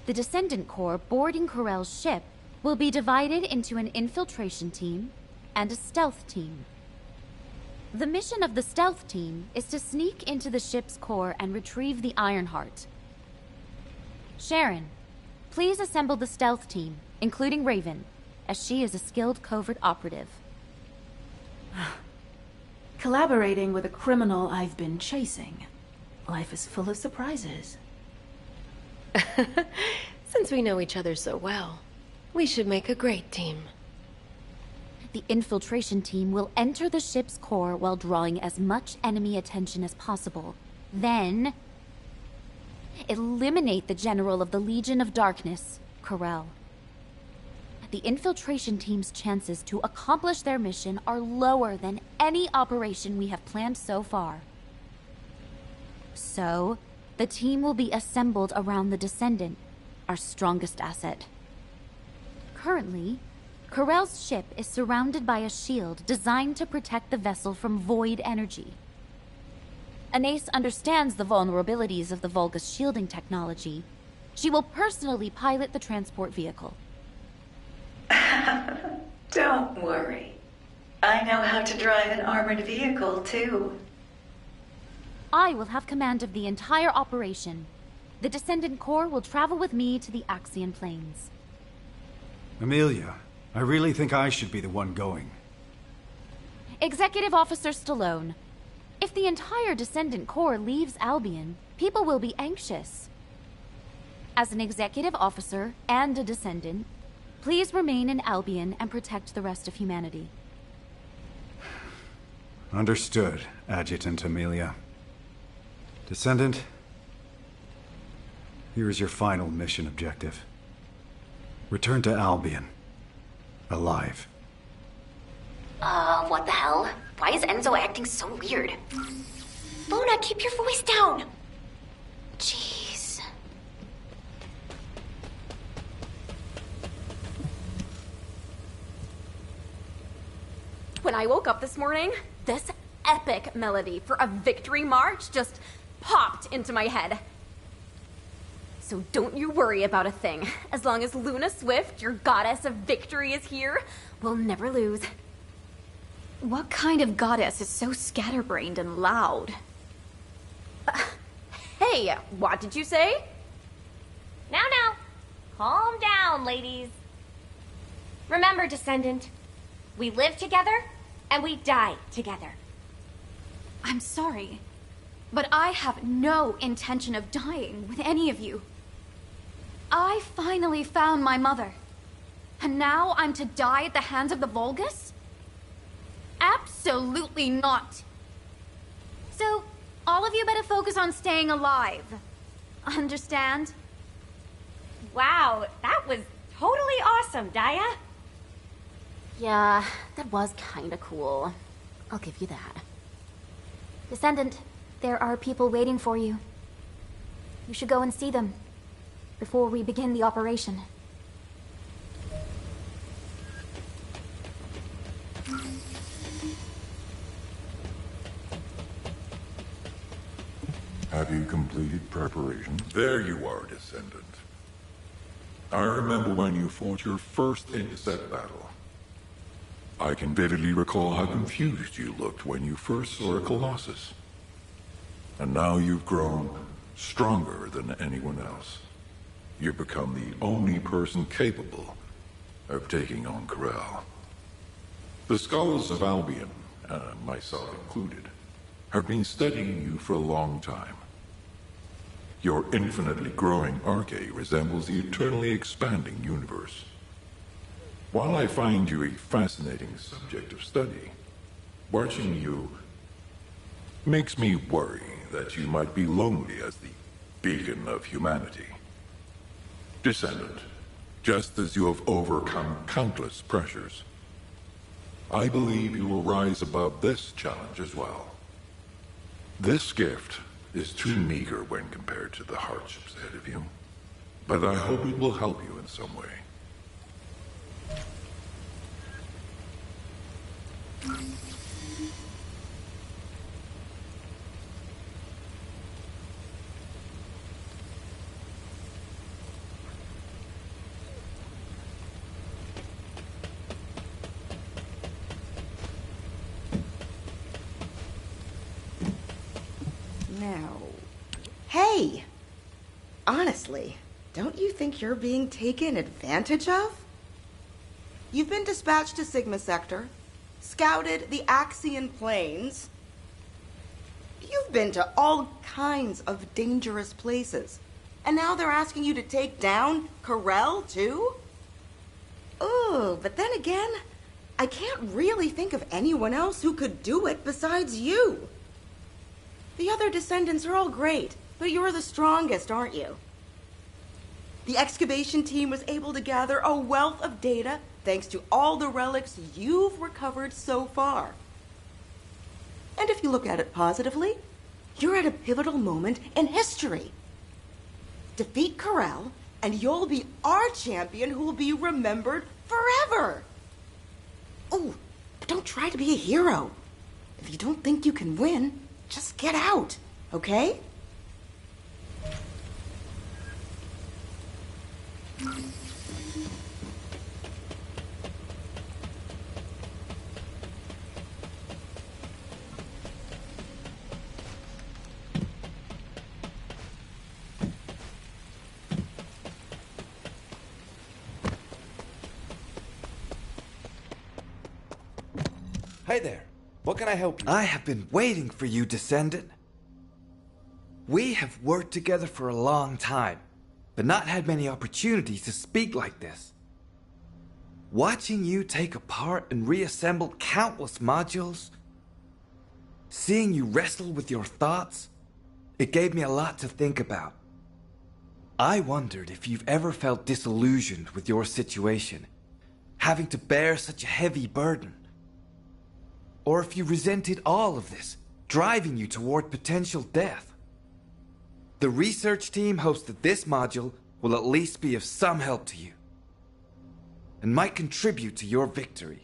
The Descendant Corps boarding Corel's ship will be divided into an infiltration team and a stealth team. The mission of the stealth team is to sneak into the ship's core and retrieve the Ironheart. Sharon, please assemble the stealth team, including Raven, as she is a skilled covert operative. Collaborating with a criminal I've been chasing. Life is full of surprises. Since we know each other so well, we should make a great team. The infiltration team will enter the ship's core while drawing as much enemy attention as possible. Then, eliminate the General of the Legion of Darkness, Corel. The infiltration team's chances to accomplish their mission are lower than any operation we have planned so far. So, the team will be assembled around the Descendant, our strongest asset. Currently, Corel's ship is surrounded by a shield designed to protect the vessel from void energy. Anais understands the vulnerabilities of the Vulgus shielding technology. She will personally pilot the transport vehicle. Don't worry. I know how to drive an armored vehicle, too. I will have command of the entire operation. The Descendant Corps will travel with me to the Axian Plains. Amelia, I really think I should be the one going. Executive Officer Stallone, if the entire Descendant Corps leaves Albion, people will be anxious. As an executive officer and a Descendant, please remain in Albion and protect the rest of humanity. Understood, Adjutant Amelia. Descendant, here is your final mission objective. Return to Albion. Alive. What the hell? Why is Enzo acting so weird? Luna, keep your voice down! Jeez. When I woke up this morning, this epic melody for a victory march just popped into my head. So don't you worry about a thing. As long as Luna Swift, your goddess of victory, is here, we'll never lose. What kind of goddess is so scatterbrained and loud? Hey, what did you say? Now, calm down, ladies. Remember, Descendant, we live together and we die together. I'm sorry, but I have no intention of dying with any of you. I finally found my mother, and now I'm to die at the hands of the Vulgus? Absolutely not. So, all of you better focus on staying alive. Understand? Wow, that was totally awesome, Daya. Yeah, that was kinda cool. I'll give you that. Descendant, there are people waiting for you. You should go and see them before we begin the operation. Have you completed preparations? There you are, Descendant. I remember when you fought your first intercept battle. I can vividly recall how confused you looked when you first saw a Colossus. And now you've grown stronger than anyone else. You've become the only person capable of taking on Corel. The scholars of Albion, myself included, have been studying you for a long time. Your infinitely growing arche resembles the eternally expanding universe. While I find you a fascinating subject of study, watching you Makes me worry that you might be lonely as the beacon of humanity. Descendant, just as you have overcome countless pressures, I believe you will rise above this challenge as well. This gift is too meager when compared to the hardships ahead of you, but I hope it will help you in some way. Now, hey! Honestly, don't you think you're being taken advantage of? You've been dispatched to Sigma Sector, scouted the Axian Plains. You've been to all kinds of dangerous places. And now they're asking you to take down Corel, too? Oh, but then again, I can't really think of anyone else who could do it besides you. The other Descendants are all great, but you're the strongest, aren't you? The excavation team was able to gather a wealth of data thanks to all the relics you've recovered so far. And if you look at it positively, you're at a pivotal moment in history. Defeat Corel, and you'll be our champion who will be remembered forever. Oh, but don't try to be a hero. If you don't think you can win, just get out, okay? Hey there. What can I help you? I have been waiting for you, Descendant. We have worked together for a long time, but not had many opportunities to speak like this. Watching you take apart and reassemble countless modules, seeing you wrestle with your thoughts, it gave me a lot to think about. I wondered if you've ever felt disillusioned with your situation, having to bear such a heavy burden. Or if you resented all of this, driving you toward potential death. The research team hopes that this module will at least be of some help to you, and might contribute to your victory.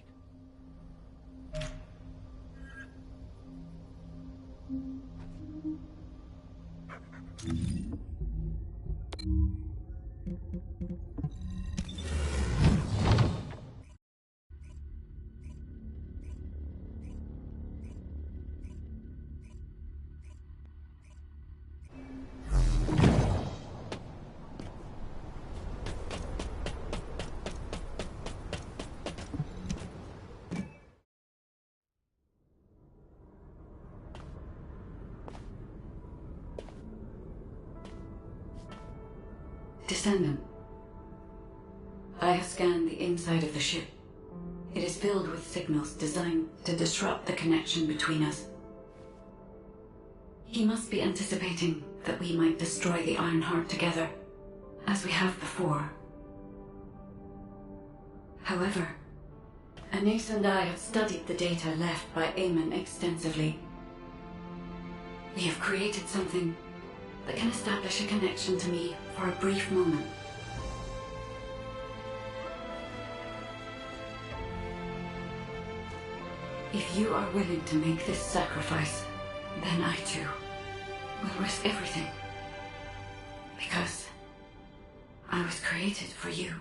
Descendant, I have scanned the inside of the ship. It is filled with signals designed to disrupt the connection between us. He must be anticipating that we might destroy the Ironheart together, as we have before. However, Anais and I have studied the data left by Eamon extensively. We have created something that can establish a connection to me for a brief moment. If you are willing to make this sacrifice, then I too will risk everything. Because I was created for you.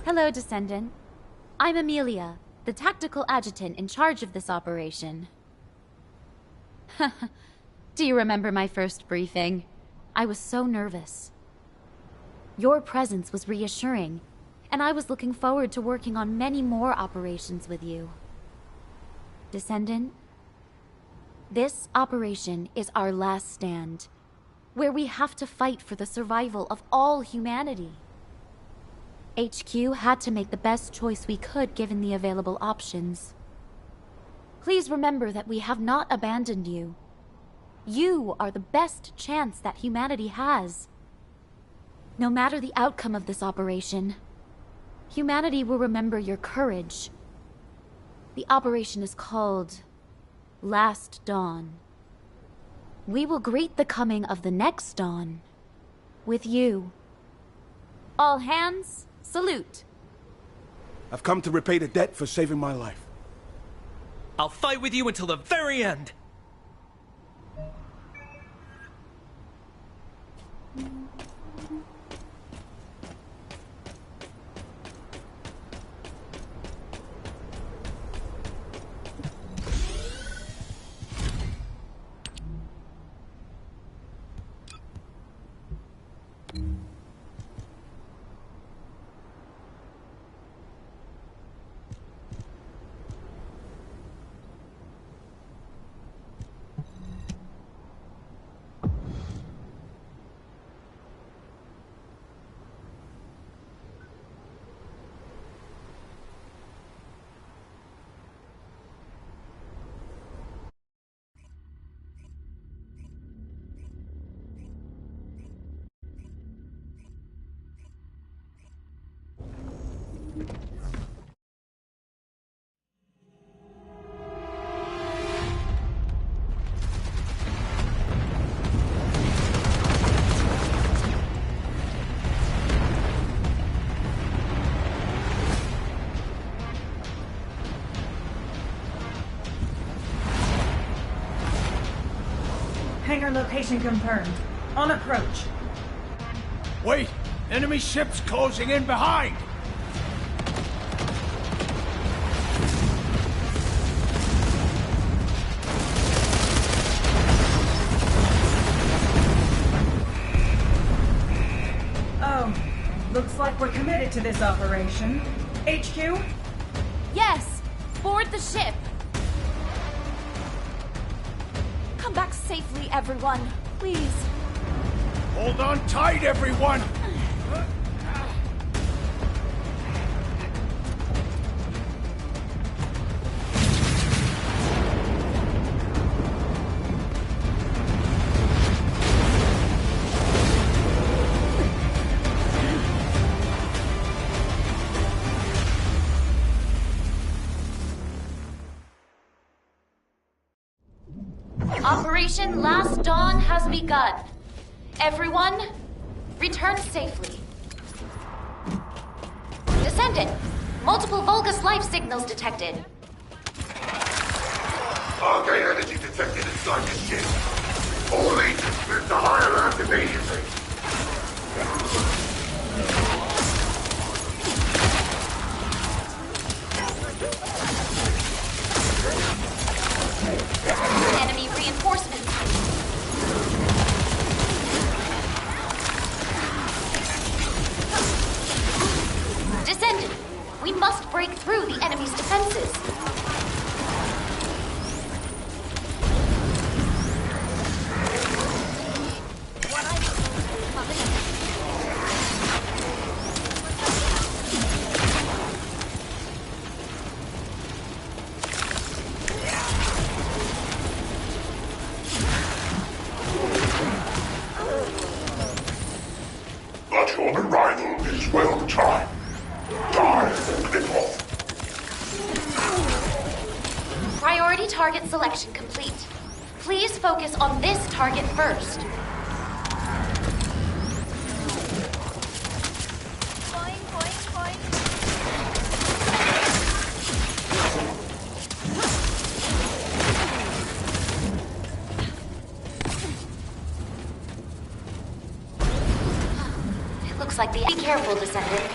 Hello, Descendant. I'm Amelia, the tactical adjutant in charge of this operation. Do you remember my first briefing? I was so nervous. Your presence was reassuring, and I was looking forward to working on many more operations with you. Descendant, This operation is our last stand, where we have to fight for the survival of all humanity. HQ had to make the best choice we could given the available options. Please remember that we have not abandoned you. You are the best chance that humanity has. No matter the outcome of this operation, humanity will remember your courage. The operation is called Last Dawn. We will greet the coming of the next dawn with you. All hands, salute. I've come to repay the debt for saving my life. I'll fight with you until the very end. Hangar location confirmed. On approach. Wait! Enemy ships closing in behind! Oh, looks like we're committed to this operation. HQ? Yes! Board the ship! Come back safely, everyone. Please. Hold on tight, everyone! Operation Last Dawn has begun. Everyone, return safely. Descendant, multiple Vulgus life signals detected. Arcane energy detected inside the ship. All legions move to higher land immediately. Enemy reinforcements. Descendant, we must break through the enemy's defenses. But your arrival is well timed. Dive and clip off. Priority target selection complete. Please focus on this target first. It looks like the... Be careful, Descendant.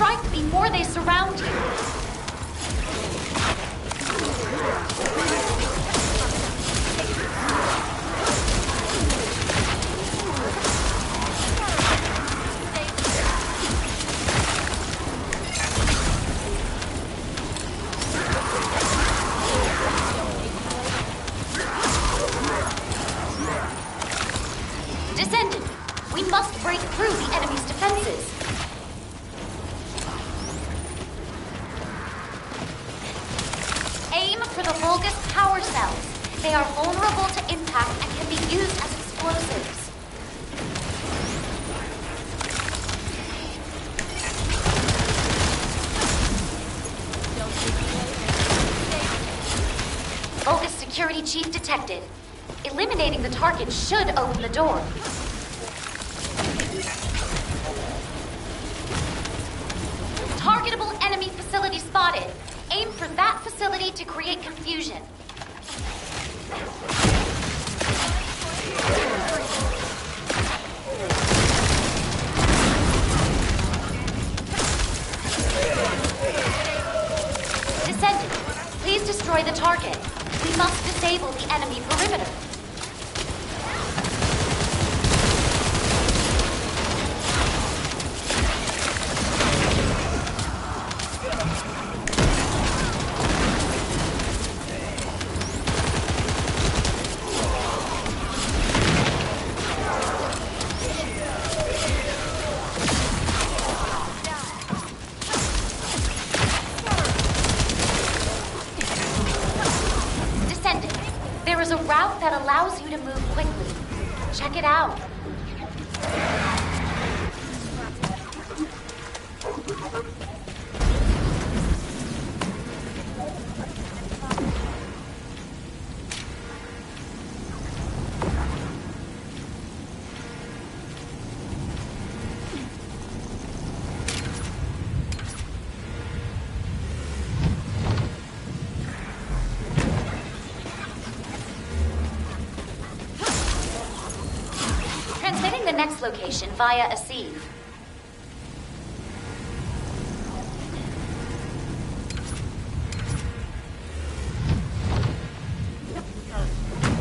Strike before they surround you. Descendant, we must break through the enemy's defenses. Aim for the Vulgus power cells. They are vulnerable to impact and can be used as explosives. Vulgus security chief detected. Eliminating the target should open the door. Targetable enemy facility spotted. Aim for that facility to create confusion. Descendant, please destroy the target. We must disable the enemy perimeter. There is a route that allows you to move quickly. Check it out. Transmitting the next location via a sieve.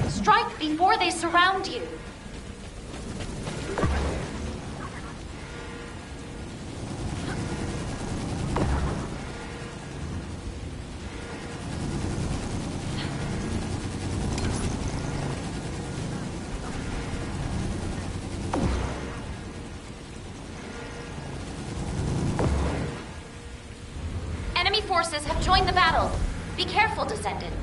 Strike before they surround you. Enemy forces have joined the battle. Be careful, Descendant.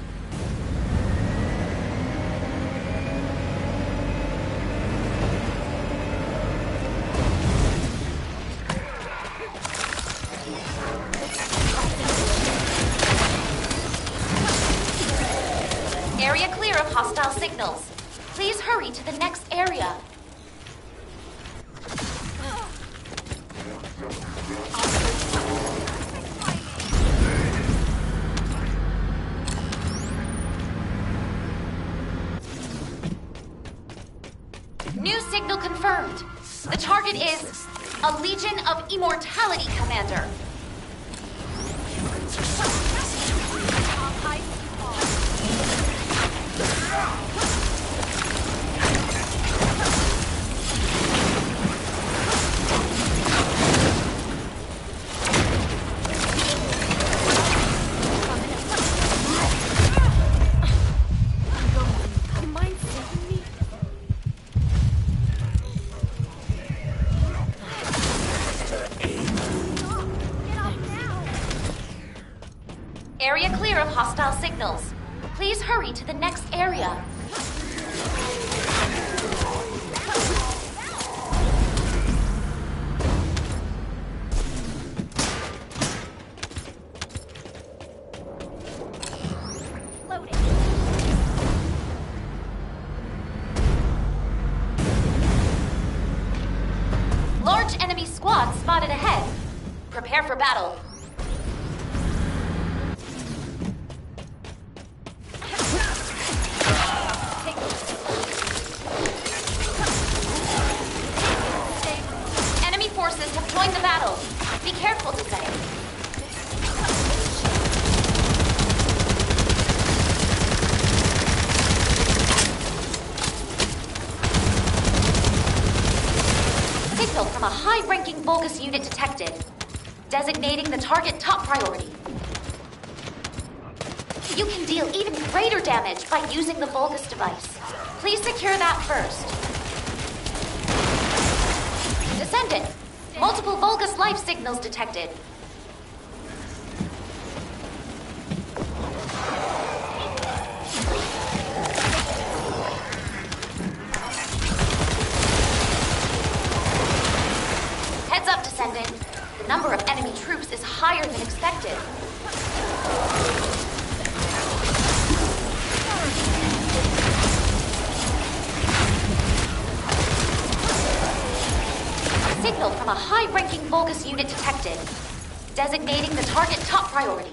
Area clear of hostile signals. Please hurry to the next area. New signal confirmed. The target is a Legion of Immortality Commander. Area clear of hostile signals. Please hurry to the next area. Large enemy squad spotted ahead. Prepare for battle. Enemy forces have joined the battle. Be careful, Descendant. high-ranking Vulgus unit detected. Designating the target top priority. You can deal even greater damage by using the Vulgus device. Please secure that first. Descendant, multiple Vulgus life signals detected. Heads up, Descendant. The number of enemy troops is higher than expected. Signal from a high-ranking Vulgus unit detected. Designating the target top priority.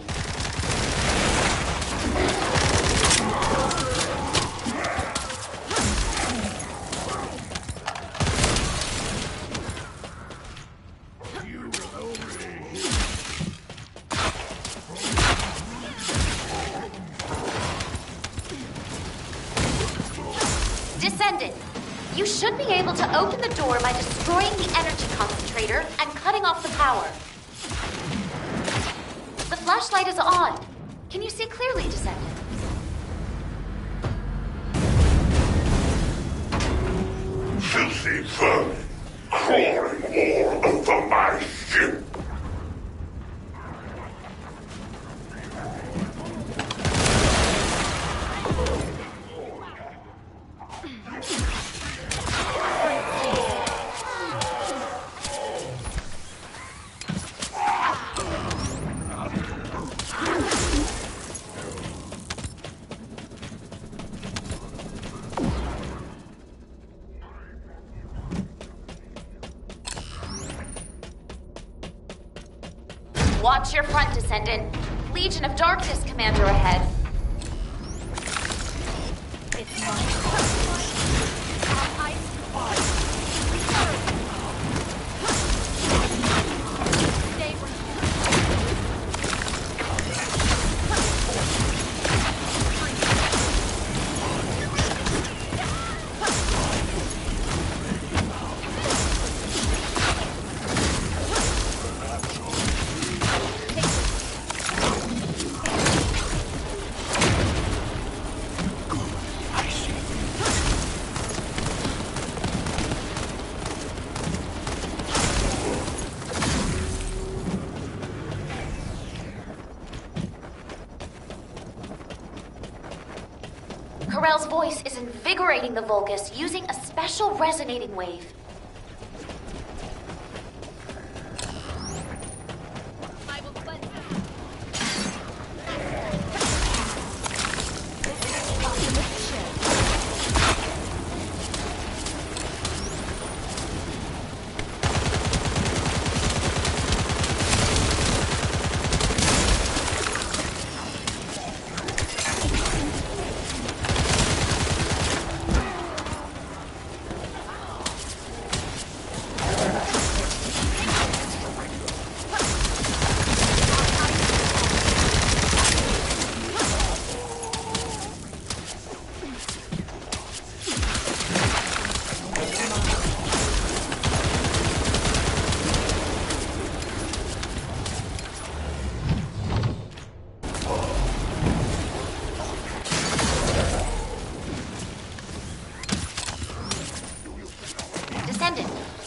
Descendant, you should be able to open the door by destroying the energy concentrator and cutting off the power. The flashlight is on. Can you see clearly, Descendant? Filthy vermin, crawling all over my ship. Watch your front, Descendant. Legion of Darkness commander ahead. Corell's voice is invigorating the Vulgus using a special resonating wave.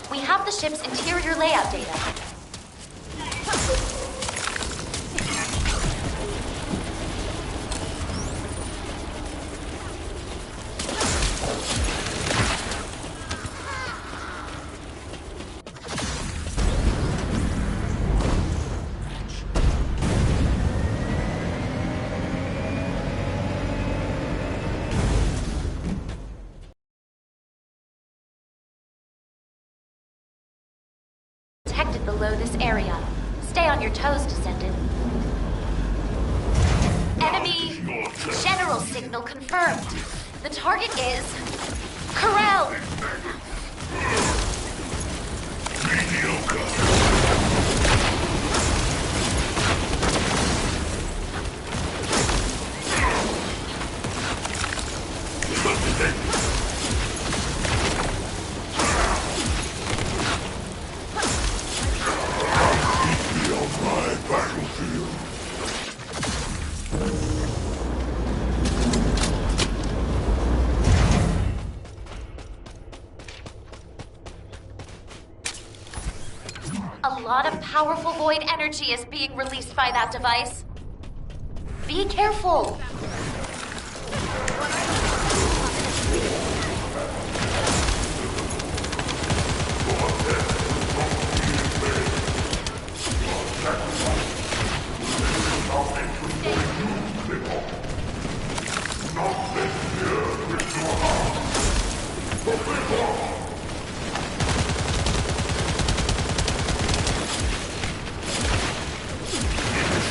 We have the ship's interior layout data. Detected below this area. Stay on your toes, Descendant. Enemy general signal confirmed. The target is Corell. A lot of powerful void energy is being released by that device. Be careful.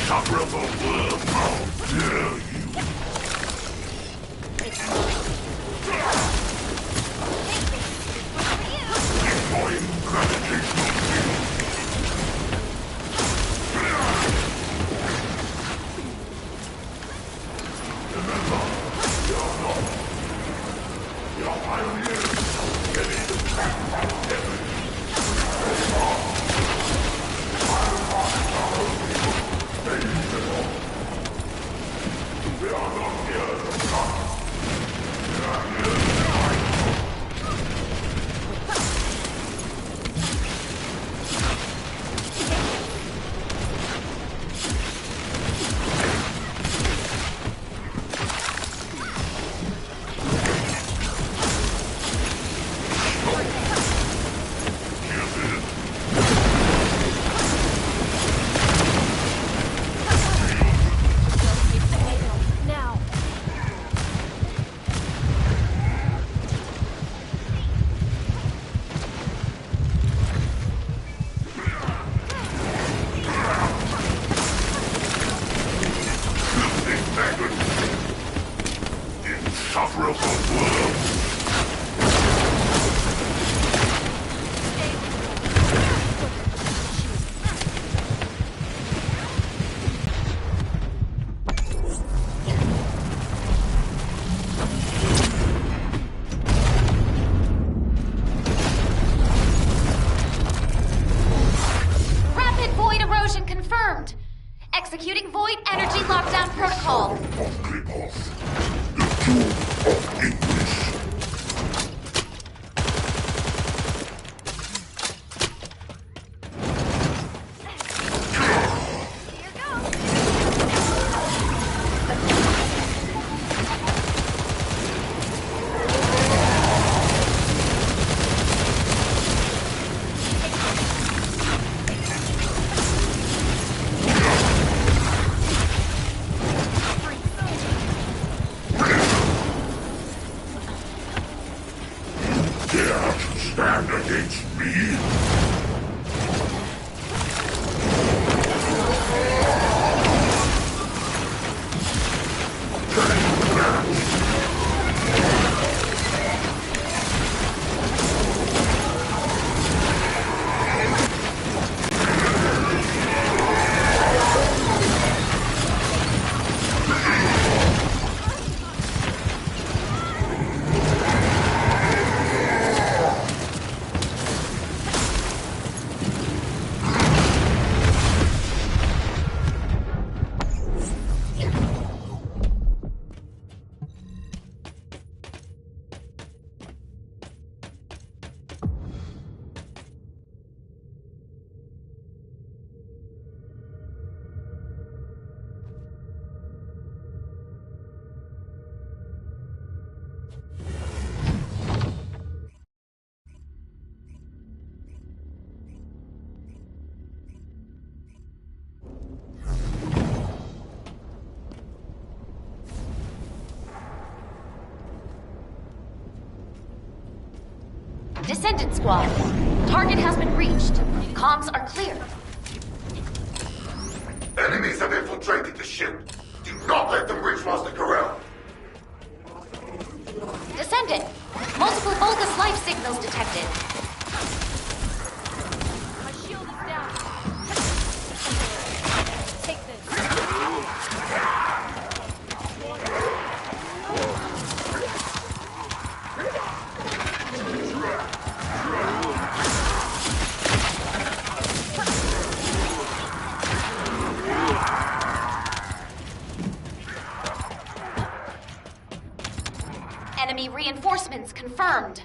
Insufferable world, how dare you! Employing gravitational field. Remember, you're not. You're pioneers. Getting back from heaven. We are not here to stop. We are here to fight. Insufferable world. Rapid void erosion confirmed. Executing void energy lockdown protocol. Stand against me? Descendant squad. Target has been reached. Comms are clear. Enemies have infiltrated the ship. Do not let them reach Master Corel. Descendant. Multiple Vulgus life signals detected. My shield is down. Take this. Enemy reinforcements confirmed.